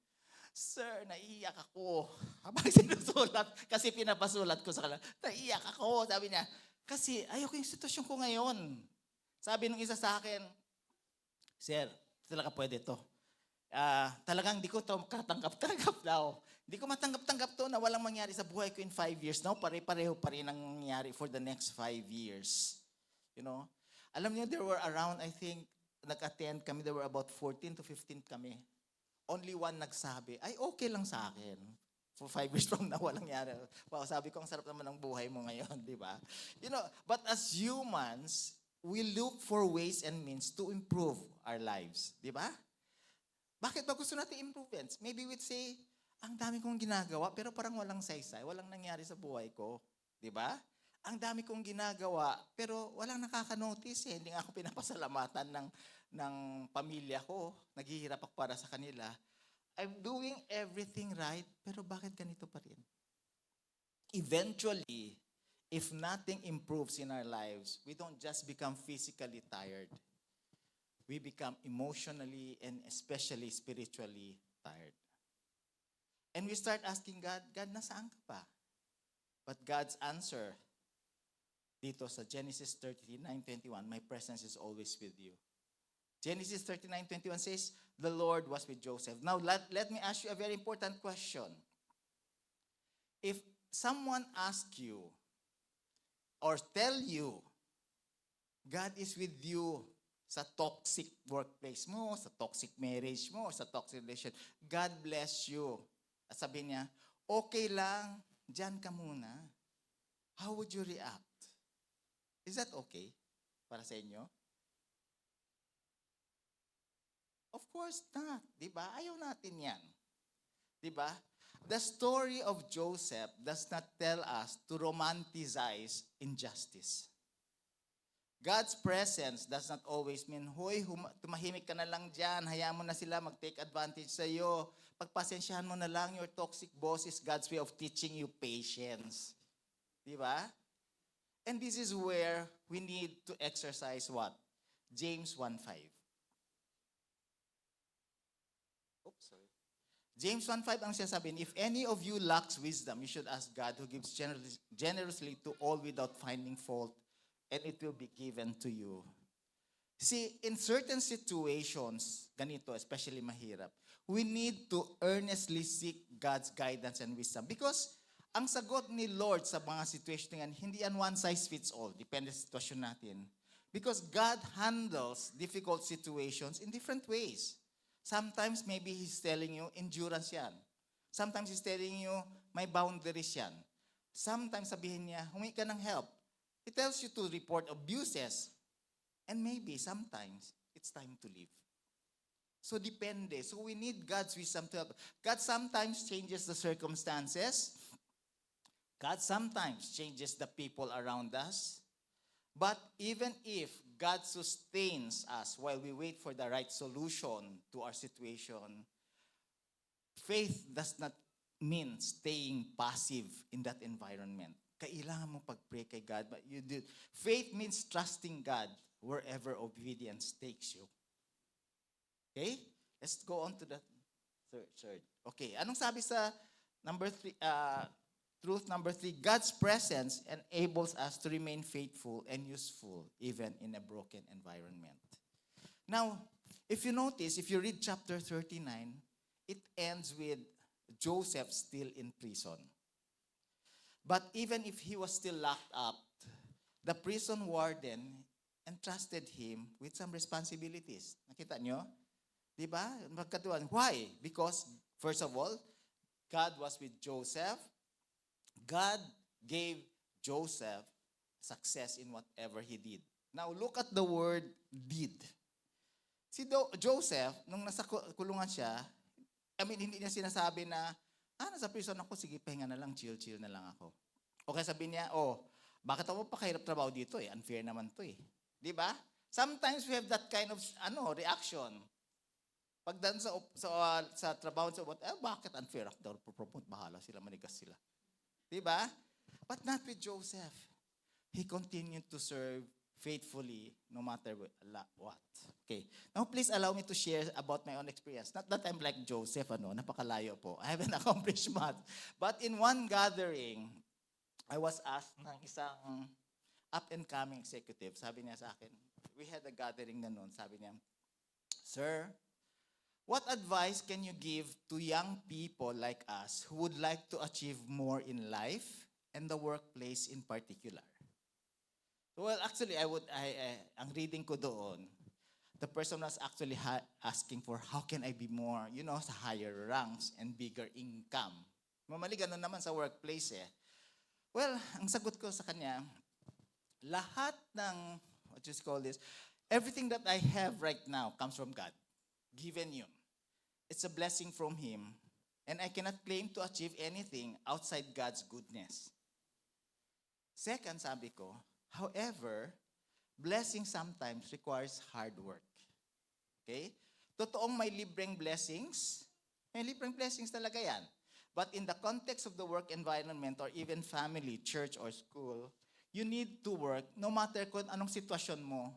Sir, naiiyak ako. Habang sinusulat, kasi pinapasulat ko sa kanila, naiiyak ako. Sabi niya, kasi ayoko yung sitwasyon ko ngayon. Sabi ng isa sa akin, Sir, talaga pwede to. Talagang di ko to katanggap-tanggap daw. Di ko matanggap-tanggap to na walang mangyari sa buhay ko in 5 years. No, pare-pareho pa rin ang nangyari for the next 5 years. You know? Alam niyo, there were around, I think, nag-attend kami, there were about 14 to 15 kami. Only one nagsabi, ay okay lang sa akin. For 5 years from now, walang nangyari. Wow, sabi ko, ang sarap naman ng buhay mo ngayon, di ba? You know, but as humans, we look for ways and means to improve our lives. Di ba? Bakit ba gusto natin improvements? Maybe we'd say, ang dami kong ginagawa, pero parang walang saysay, walang nangyari sa buhay ko. Di ba? Ang dami kong ginagawa, pero walang nakaka-notice eh. Hindi nga ako pinapasalamatan ng pamilya ko. Naghihirap ako para sa kanila. I'm doing everything right, pero bakit ganito pa rin? Eventually, if nothing improves in our lives, we don't just become physically tired. We become emotionally and especially spiritually tired. And we start asking God, God, nasaan ka pa? But God's answer dito sa Genesis 39:21, my presence is always with you. Genesis 39:21 says, the Lord was with Joseph. Now, let me ask you a very important question. If someone asks you or tell you, God is with you sa toxic workplace mo, sa toxic marriage mo, sa toxic relation, God bless you. At sabi niya, okay lang, dyan ka muna. How would you react? Is that okay para sa inyo? Of course not. Diba? Ayaw natin yan. Diba? The story of Joseph does not tell us to romanticize injustice. God's presence does not always mean, hoy, tumahimik ka na lang dyan, hayaan mo na sila mag-take advantage sa iyo. Pagpasensyahan mo na lang, your toxic boss is God's way of teaching you patience. Diba? And this is where we need to exercise what? James 1:5. Oops, sorry. James 1:5 ang sinasabi, if any of you lacks wisdom, you should ask God who gives generously to all without finding fault, and it will be given to you. See, in certain situations, ganito, especially mahirap, we need to earnestly seek God's guidance and wisdom. Because ang sagot ni Lord sa mga situation yan, hindi yan one size fits all. Depende sa sitwasyon natin. Because God handles difficult situations in different ways. Sometimes maybe He's telling you, endurance yan. Sometimes He's telling you, may boundaries yan. Sometimes sabihin niya, humingi ka ng help. He tells you to report abuses. And maybe sometimes it's time to leave. So depende. So we need God's wisdom to help. God sometimes changes the circumstances. God sometimes changes the people around us. But even if God sustains us while we wait for the right solution to our situation, faith does not mean staying passive in that environment. Kailangan mo pag-pray kay God, but you do. Faith means trusting God wherever obedience takes you. Okay? Let's go on to the third. Okay, anong sabi sa truth number 3, God's presence enables us to remain faithful and useful even in a broken environment. Now, if you notice, if you read chapter 39, it ends with Joseph still in prison. But even if he was still locked up, the prison warden entrusted him with some responsibilities. Nakita nyo? Diba? Magkatuan. Why? Because, first of all, God was with Joseph. God gave Joseph success in whatever he did. Now, look at the word did. Si Joseph, nung nasa kulungan siya, hindi niya sinasabi na, nasa prison ako, sige, pahinga na lang, chill na lang ako. O kaya sabi niya, bakit ako pakahirap trabaho dito eh? Unfair naman to eh. Di ba? Sometimes we have that kind of reaction. Pag dan sa trabaho, bakit unfair ako? Bahala sila, manigas sila. Diba? But not with Joseph. He continued to serve faithfully no matter what. Okay. Now, please allow me to share about my own experience. Not that I'm like Joseph, napakalayo po. I haven't accomplished much. But in one gathering, I was asked ng isang up-and-coming executive. Sabi niya sa akin, we had a gathering na noon. Sabi niya, Sir, what advice can you give to young people like us who would like to achieve more in life and the workplace in particular? Well, actually, ang reading ko doon, the person was actually asking for how can I be more, sa higher ranks and bigger income. Mamali ganun naman sa workplace eh. Well, ang sagot ko sa kanya, lahat ng, everything that I have right now comes from God, given you. It's a blessing from Him, and I cannot claim to achieve anything outside God's goodness. Second, sabi ko, however, blessing sometimes requires hard work. Okay? Totoong may libreng blessings, Libreng blessings talaga yan. But in the context of the work environment or even family, church, or school, you need to work no matter kung anong sitwasyon mo.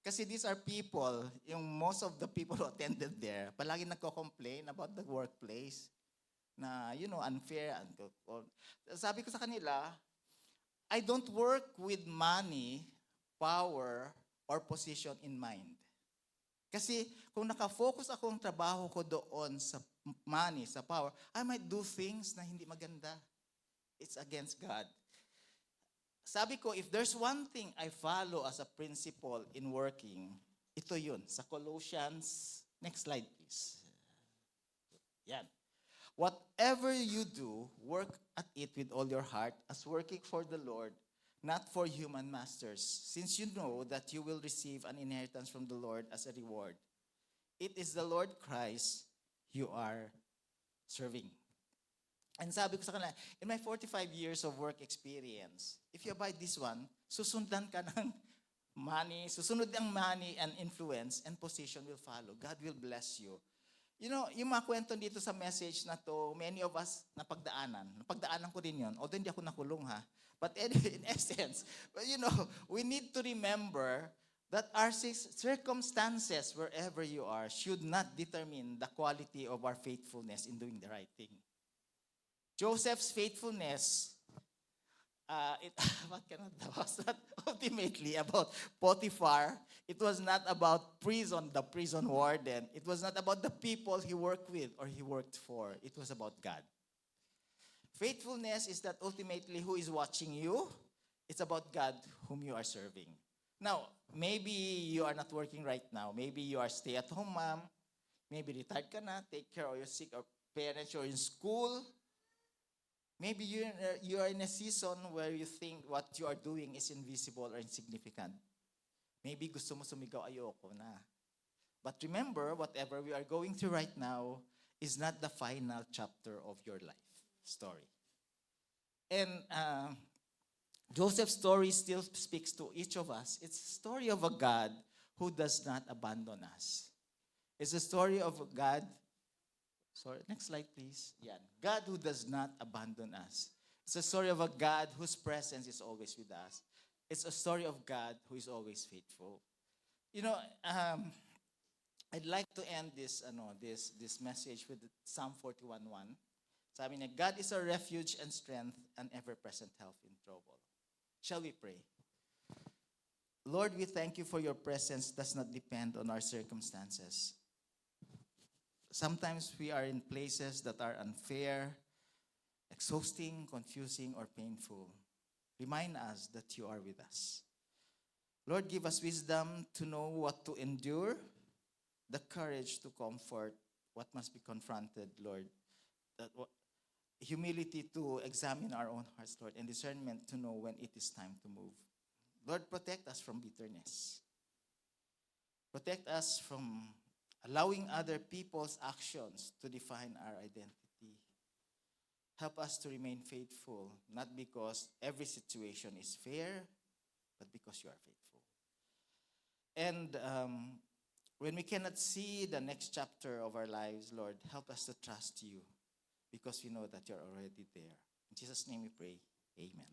Kasi these are people, yung most of the people who attended there, palagi nagko-complain about the workplace na, unfair. Sabi ko sa kanila, I don't work with money, power, or position in mind. Kasi kung nakafocus akong trabaho ko doon sa money, sa power, I might do things na hindi maganda. It's against God. Sabi ko, if there's one thing I follow as a principle in working, ito yun. Sa Colossians, next slide please. Yan. Whatever you do, work at it with all your heart as working for the Lord, not for human masters, since you know that you will receive an inheritance from the Lord as a reward. It is the Lord Christ you are serving. And sabi ko sa kanila, in my 45 years of work experience, if you abide this one, susundan ka ng money, susunod ang money and influence and position will follow. God will bless you. Yung mga kwento dito sa message na to, many of us napagdaanan ko din yun, although hindi ako nakulong ha. But anyway, in essence, we need to remember that our circumstances, wherever you are, should not determine the quality of our faithfulness in doing the right thing. Joseph's faithfulness, was not ultimately about Potiphar. It was not about the prison warden. It was not about the people he worked with or he worked for. It was about God. Faithfulness is that ultimately who is watching you. It's about God whom you are serving. Now, maybe you are not working right now. Maybe you are stay-at-home mom. Maybe retired ka na, take care of your sick or parents. You're in school. Maybe you are in a season where you think what you are doing is invisible or insignificant. Maybe gusto mo sumigaw, ayoko na. But remember, whatever we are going through right now is not the final chapter of your life story. And Joseph's story still speaks to each of us. It's a story of a God who does not abandon us. It's a story of a God. Sorry, next slide, please. Yeah, God who does not abandon us. It's a story of a God whose presence is always with us. It's a story of God who is always faithful. I'd like to end this message with Psalm 41:1. Sabi niya, God is our refuge and strength and ever-present help in trouble. Shall we pray? Lord, we thank you for your presence does not depend on our circumstances. Sometimes we are in places that are unfair, exhausting, confusing, or painful. Remind us that you are with us. Lord, give us wisdom to know what to endure, the courage to comfort what must be confronted, Lord. Humility to examine our own hearts, Lord, and discernment to know when it is time to move. Lord, protect us from bitterness. Protect us from allowing other people's actions to define our identity. Help us to remain faithful, not because every situation is fair, but because you are faithful. And when we cannot see the next chapter of our lives, Lord, help us to trust you because we know that you're already there. In Jesus' name we pray, amen.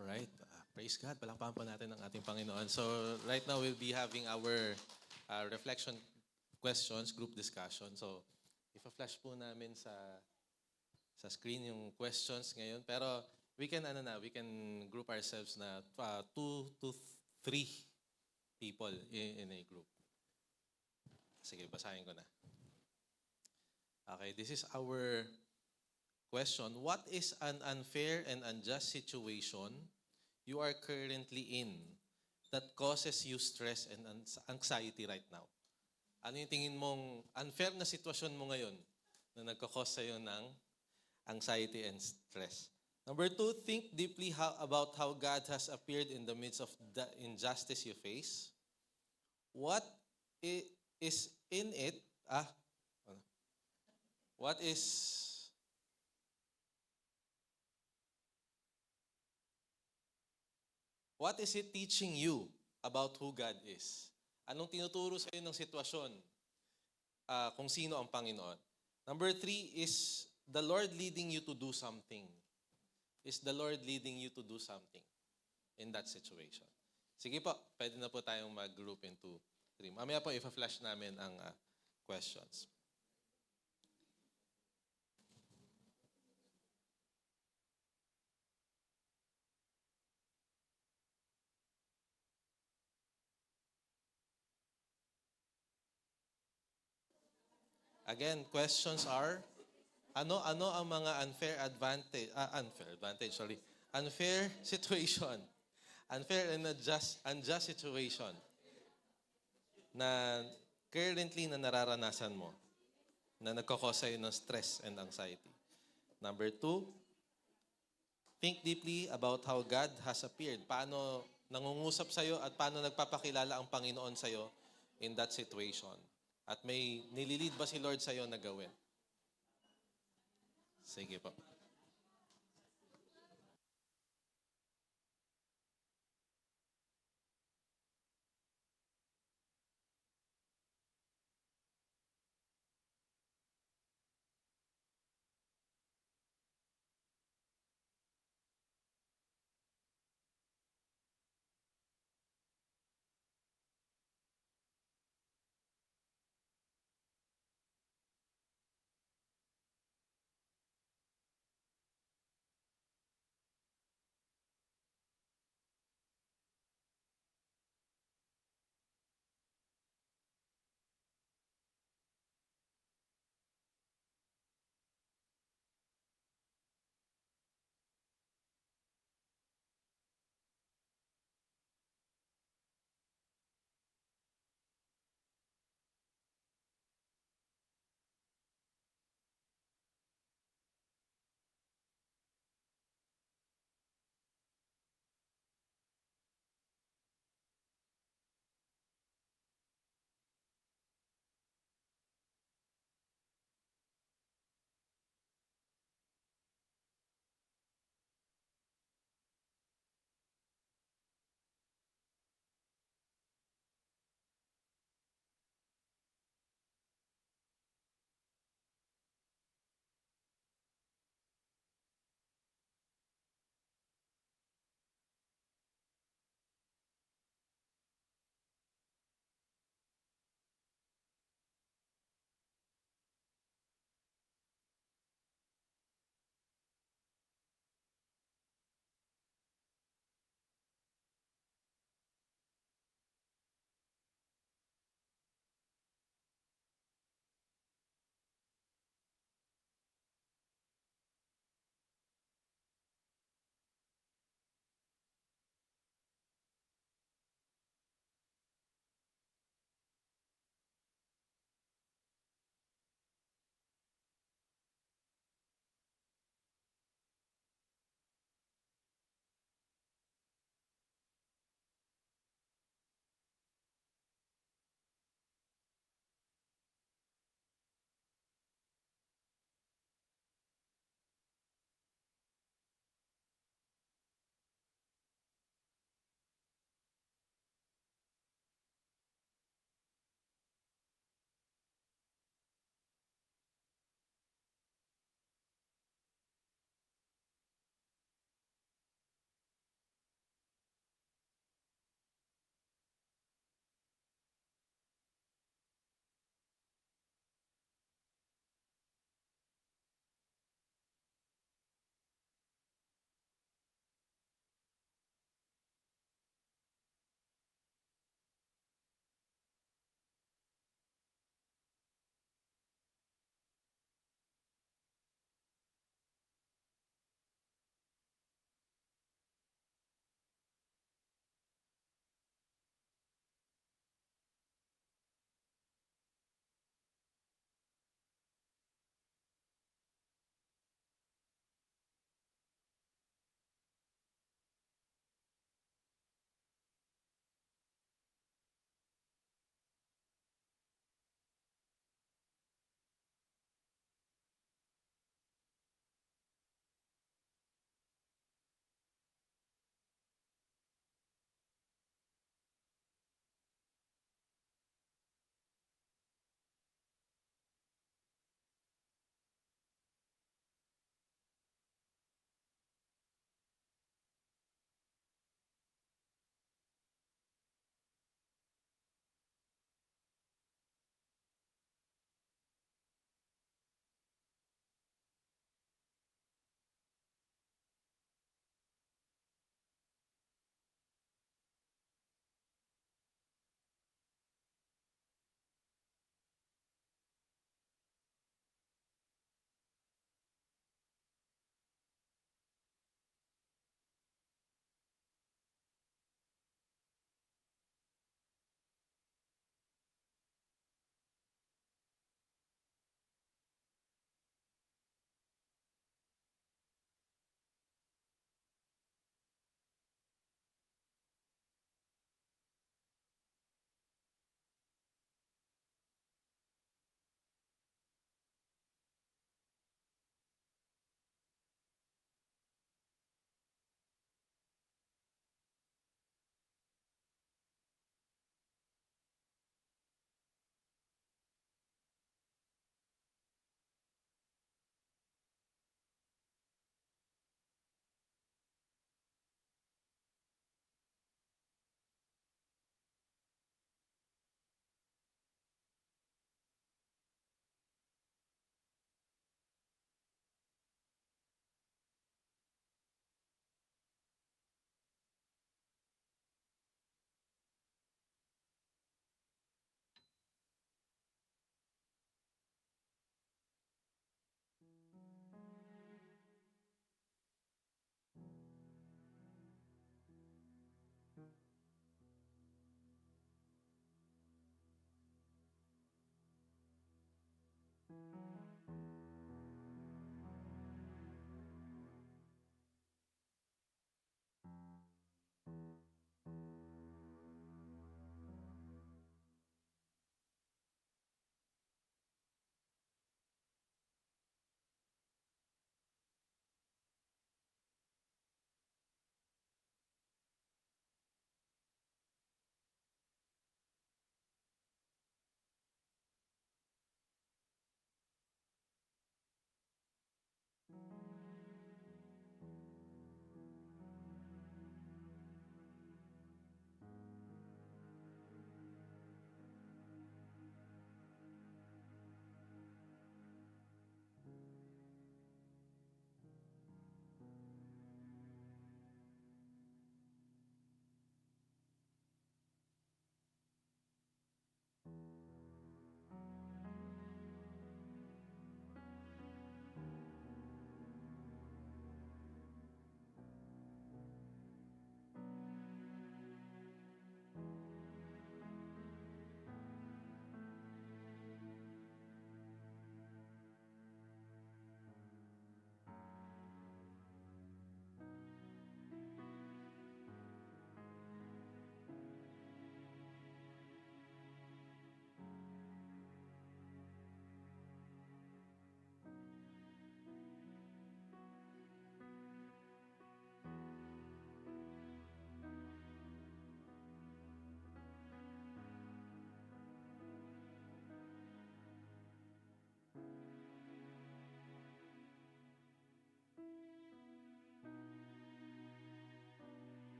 Alright, praise God. Palakpakan po natin ang ating Panginoon. So right now we'll be having our reflection questions, group discussion. So ipa-flash po namin sa screen yung questions ngayon. Pero we can group ourselves na 2 to 3 people in a group. Sige, basahin ko na. Okay, this is our question. What is an unfair and unjust situation you are currently in that causes you stress and anxiety right now? Ano yung tingin mong unfair na sitwasyon mo ngayon na nagkakos sa'yo ng anxiety and stress? Number 2, think deeply about how God has appeared in the midst of the injustice you face. What is in it? What is it teaching you about who God is? Anong tinuturo sa iyo ng sitwasyon kung sino ang Panginoon? Number 3, is the Lord leading you to do something? Is the Lord leading you to do something in that situation? Sige po, pwede na po tayong mag-group into 3. Mamaya po, i-flash namin ang questions. Again, questions are, ano ang mga unfair situation, unfair and unjust situation na currently na nararanasan mo, na nagkakos sa'yo ng stress and anxiety. Number 2, think deeply about how God has appeared. Paano nangungusap sa'yo at paano nagpapakilala ang Panginoon sa'yo in that situation. At may nililid ba si Lord sa'yo na gawin? Sige po.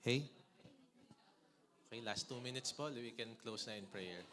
Hey? Okay, last 2 minutes po. We can close na in prayer.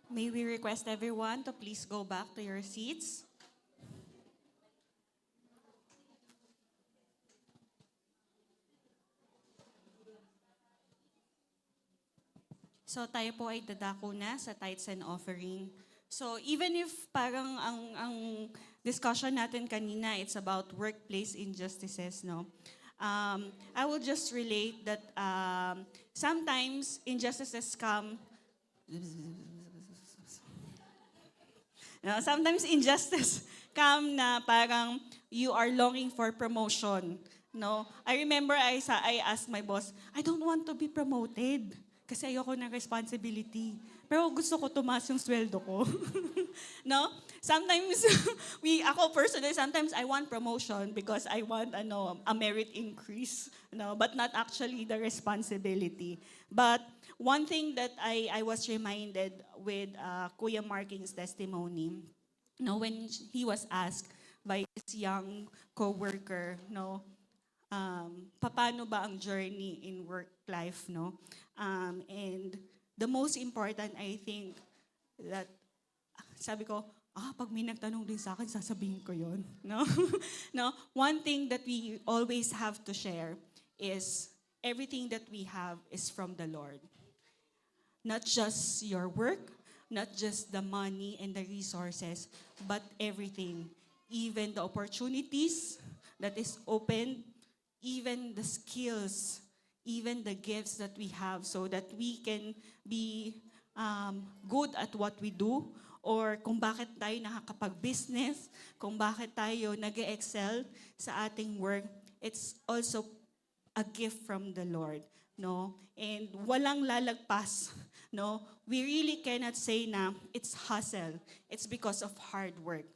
May we request everyone to please go back to your seats. So tayo po ay dadako na sa tithes and offering. So even if parang ang discussion natin kanina, it's about workplace injustices, no? I will just relate that sometimes injustices come. No, sometimes injustice come na parang you are longing for promotion. No, I remember I asked my boss, I don't want to be promoted kasi ayoko ng responsibility. Pero gusto ko tumaas yung sweldo ko. No? Sometimes, ako personally, sometimes I want promotion because I want a merit increase. No? But not actually the responsibility. But one thing that I was reminded with Kuya Marking's testimony, no, when he was asked by his young co-worker, no, paano ba ang journey in work life, no? And the most important, I think, that sabi ko, pag may nagtanong din sa akin, sasabihin ko yon, no? No, one thing that we always have to share is everything that we have is from the Lord. Not just your work, not just the money and the resources, but everything. Even the opportunities that is open, even the skills, even the gifts that we have so that we can be good at what we do, or kung bakit tayo nakakapag-business, kung bakit tayo nag-excel sa ating work, it's also a gift from the Lord, no? And walang lalagpas, no? We really cannot say na it's hustle. It's because of hard work,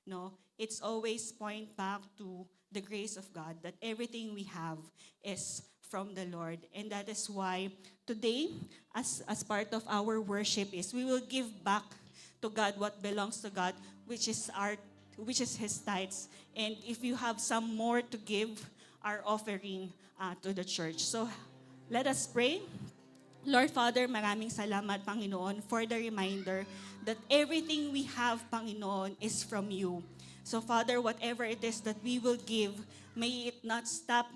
no? It's always point back to the grace of God that everything we have is from the Lord. And that is why today, as part of our worship, is we will give back to God what belongs to God, which is His tithes. And if you have some more to give, our offering to the church. So let us pray. Lord Father, maraming salamat, Panginoon, for the reminder that everything we have, Panginoon, is from you. So Father, whatever it is that we will give, may it not stop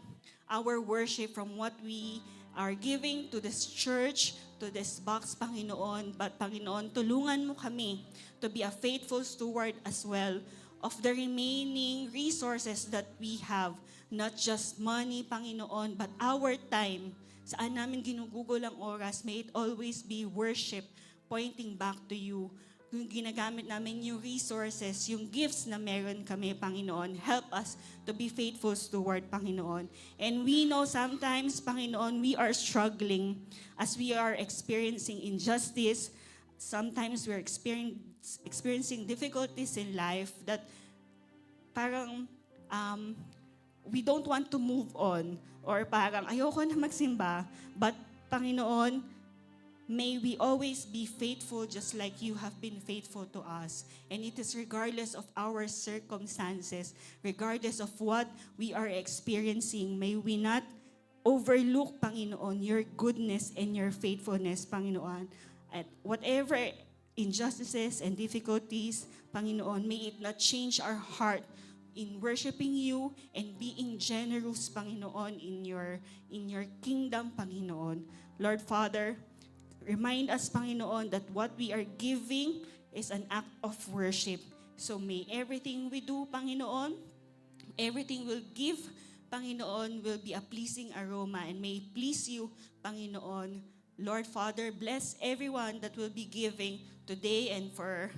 our worship from what we are giving to this church, to this box, Panginoon. But Panginoon, tulungan mo kami to be a faithful steward as well of the remaining resources that we have. Not just money, Panginoon, but our time. Saan namin ginugugol ang oras, may it always be worship pointing back to you. Yung ginagamit namin yung resources, yung gifts na meron kami, Panginoon, help us to be faithful steward, Panginoon. And we know sometimes, Panginoon, we are struggling as we are experiencing injustice. Sometimes we're experiencing difficulties in life that parang we don't want to move on, or parang ayoko na magsimba, but Panginoon, may we always be faithful just like you have been faithful to us. And it is regardless of our circumstances, regardless of what we are experiencing, may we not overlook, Panginoon, your goodness and your faithfulness, Panginoon. At whatever injustices and difficulties, Panginoon, may it not change our heart in worshiping you and being generous, Panginoon, in your kingdom, Panginoon. Lord Father, remind us, Panginoon, that what we are giving is an act of worship. So may everything we do, Panginoon, everything we'll give, Panginoon, will be a pleasing aroma and may it please you, Panginoon. Lord Father, bless everyone that will be giving today and for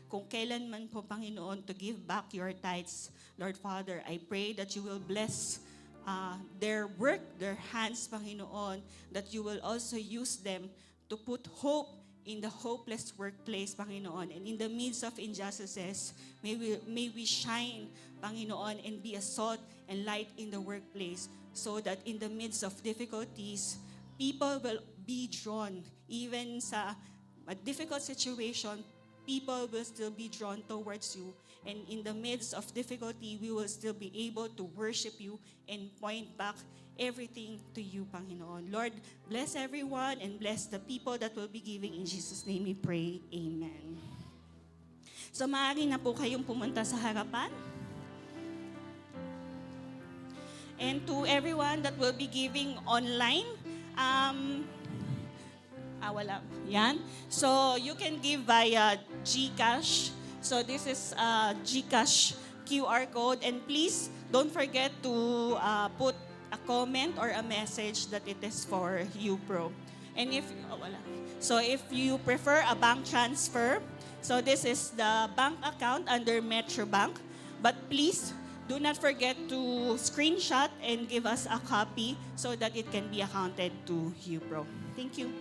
kung kailan man po, Panginoon, to give back your tithes. Lord Father, I pray that you will bless their work, their hands, Panginoon, that you will also use them to put hope in the hopeless workplace, Panginoon. And in the midst of injustices, may we shine, Panginoon, and be a salt and light in the workplace so that in the midst of difficulties, people will be drawn, even sa a difficult situation, people will still be drawn towards you. And in the midst of difficulty, we will still be able to worship you and point back everything to you, Panginoon. Lord, bless everyone and bless the people that will be giving. In Jesus' name we pray. Amen. So maaari na po kayong pumunta sa harapan. And to everyone that will be giving online, wala. Yan. So, you can give via GCash. So, this is GCash QR code. And please, don't forget to put a comment or a message that it is for UPro. And wala. So, if you prefer a bank transfer, so this is the bank account under Metrobank. But please, do not forget to screenshot and give us a copy so that it can be accounted to UPro. Thank you.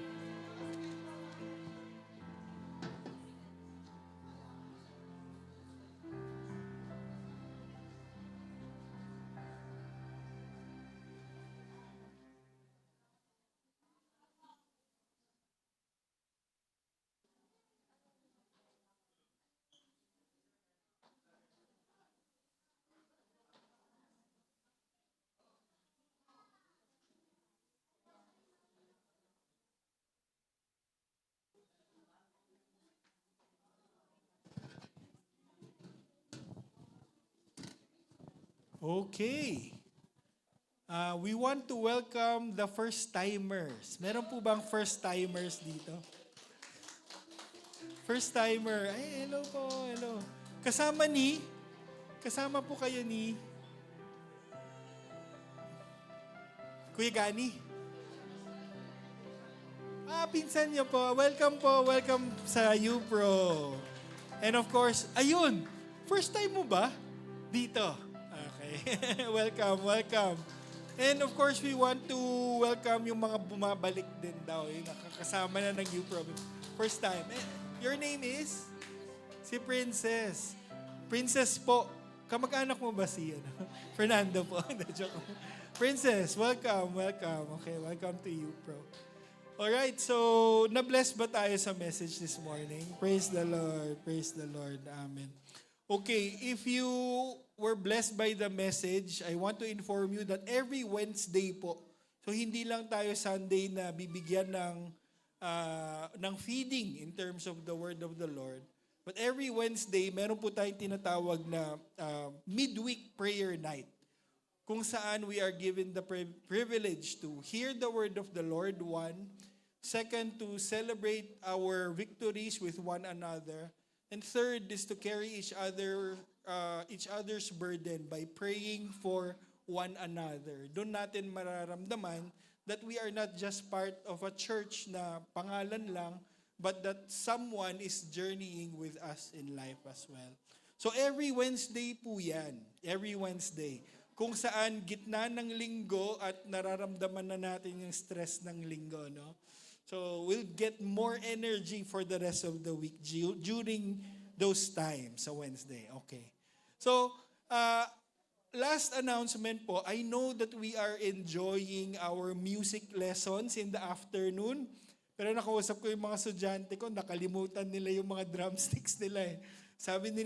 Okay. We want to welcome the first-timers. Meron po bang first-timers dito? First-timer. Ay, hello po, hello. Kasama po kayo ni Kuya Gani. Pinsan niyo po. Welcome sa UPro. And of course, ayun, first time mo ba dito? Okay. welcome. And of course, we want to welcome yung mga bumabalik din daw. Yung nakakasama na ng UPro. First time. Your name is? Si Princess. Princess po. Kamag-anak mo ba si Fernando po? Joke. Princess, welcome. Okay, welcome to UPro. Alright, so na-bless ba tayo sa message this morning? Praise the Lord. Amen. Okay, if you were blessed by the message, I want to inform you that every Wednesday po, so hindi lang tayo Sunday na bibigyan ng feeding in terms of the word of the Lord, but every Wednesday, meron po tayong tinatawag na midweek prayer night, kung saan we are given the privilege to hear the word of the Lord, one. Second, to celebrate our victories with one another. And third is to carry each other's burden by praying for one another. Doon natin mararamdaman that we are not just part of a church na pangalan lang, but that someone is journeying with us in life as well. So every Wednesday po yan. Every Wednesday. Kung saan gitna ng linggo at nararamdaman na natin yung stress ng linggo, no? So we'll get more energy for the rest of the week during those times sa Wednesday. Okay. So, last announcement po, I know that we are enjoying our music lessons in the afternoon. Pero nakausap ko yung mga estudyante ko, nakalimutan nila yung mga drumsticks nila eh. Sabi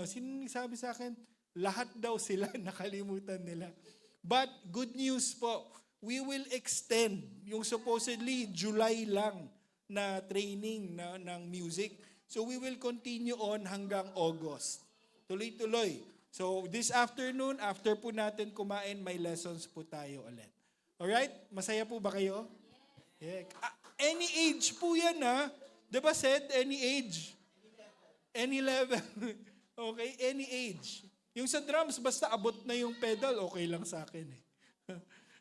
sino sabi sa akin? Lahat daw sila nakalimutan nila. But good news po, we will extend yung supposedly July lang na training ng music. So we will continue on hanggang August. Tuloy-tuloy. So this afternoon, after po natin kumain, may lessons po tayo ulit. Alright? Masaya po ba kayo? Yeah. Any age po yan ha. Diba said, any age? Any level. Okay? Any age. Yung sa drums, basta abot na yung pedal, okay lang sa akin eh.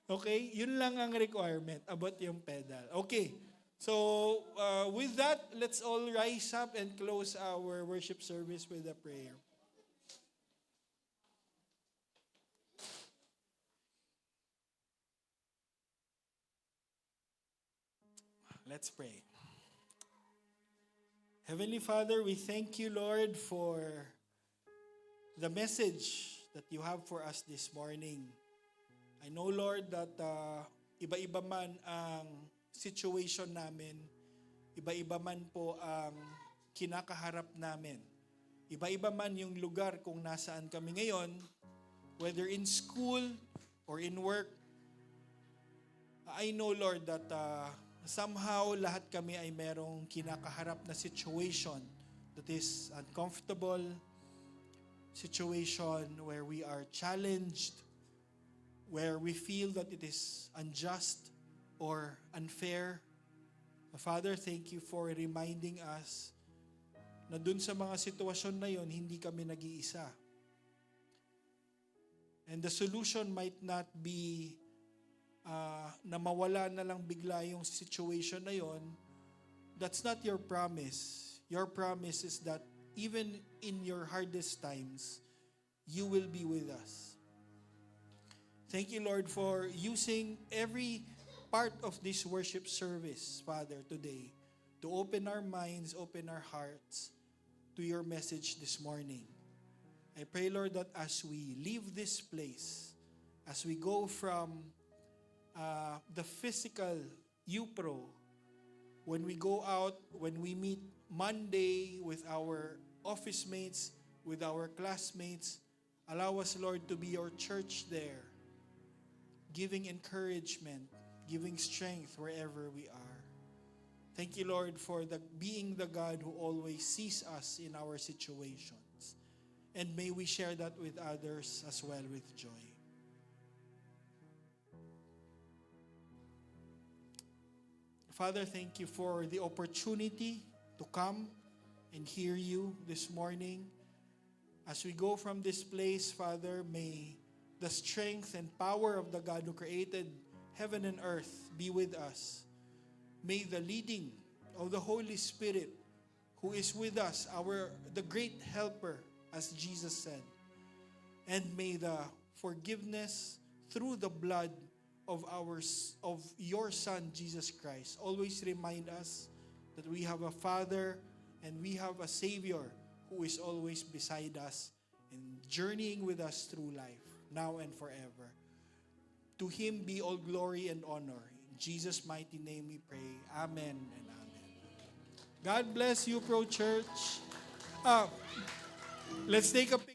Okay? Yun lang ang requirement. Abot yung pedal. Okay. So, with that, let's all rise up and close our worship service with a prayer. Let's pray. Heavenly Father, we thank you, Lord, for the message that you have for us this morning. I know, Lord, that iba-iba man ang situation namin, iba-iba man po ang kinakaharap namin. Iba-iba man yung lugar kung nasaan kami ngayon, whether in school or in work. I know, Lord, that somehow lahat kami ay merong kinakaharap na situation that is uncomfortable, situation where we are challenged, where we feel that it is unjust or unfair. Father, thank you for reminding us na dun sa mga sitwasyon na yon, hindi kami nag-iisa. And the solution might not be na mawala na lang bigla yung situation na yon. That's not your promise. Your promise is that even in your hardest times, you will be with us. Thank you, Lord, for using every part of this worship service, Father, today, to open our minds, open our hearts to your message this morning. I pray, Lord, that as we leave this place, as we go from the physical UPRO, when we go out, when we meet Monday with our office mates, with our classmates, allow us, Lord, to be your church there, giving encouragement, giving strength wherever we are. Thank you, Lord, for being the God who always sees us in our situations. And may we share that with others as well with joy. Father, thank you for the opportunity to come and hear you this morning. As we go from this place, Father, may the strength and power of the God who created heaven and earth be with us. May the leading of the Holy Spirit who is with us, the great helper, as Jesus said, and may the forgiveness through the blood of your Son, Jesus Christ, always remind us that we have a Father and we have a Savior who is always beside us and journeying with us through life, now and forever. To Him be all glory and honor. In Jesus' mighty name we pray. Amen and amen. God bless you, Pro Church. Let's take a picture.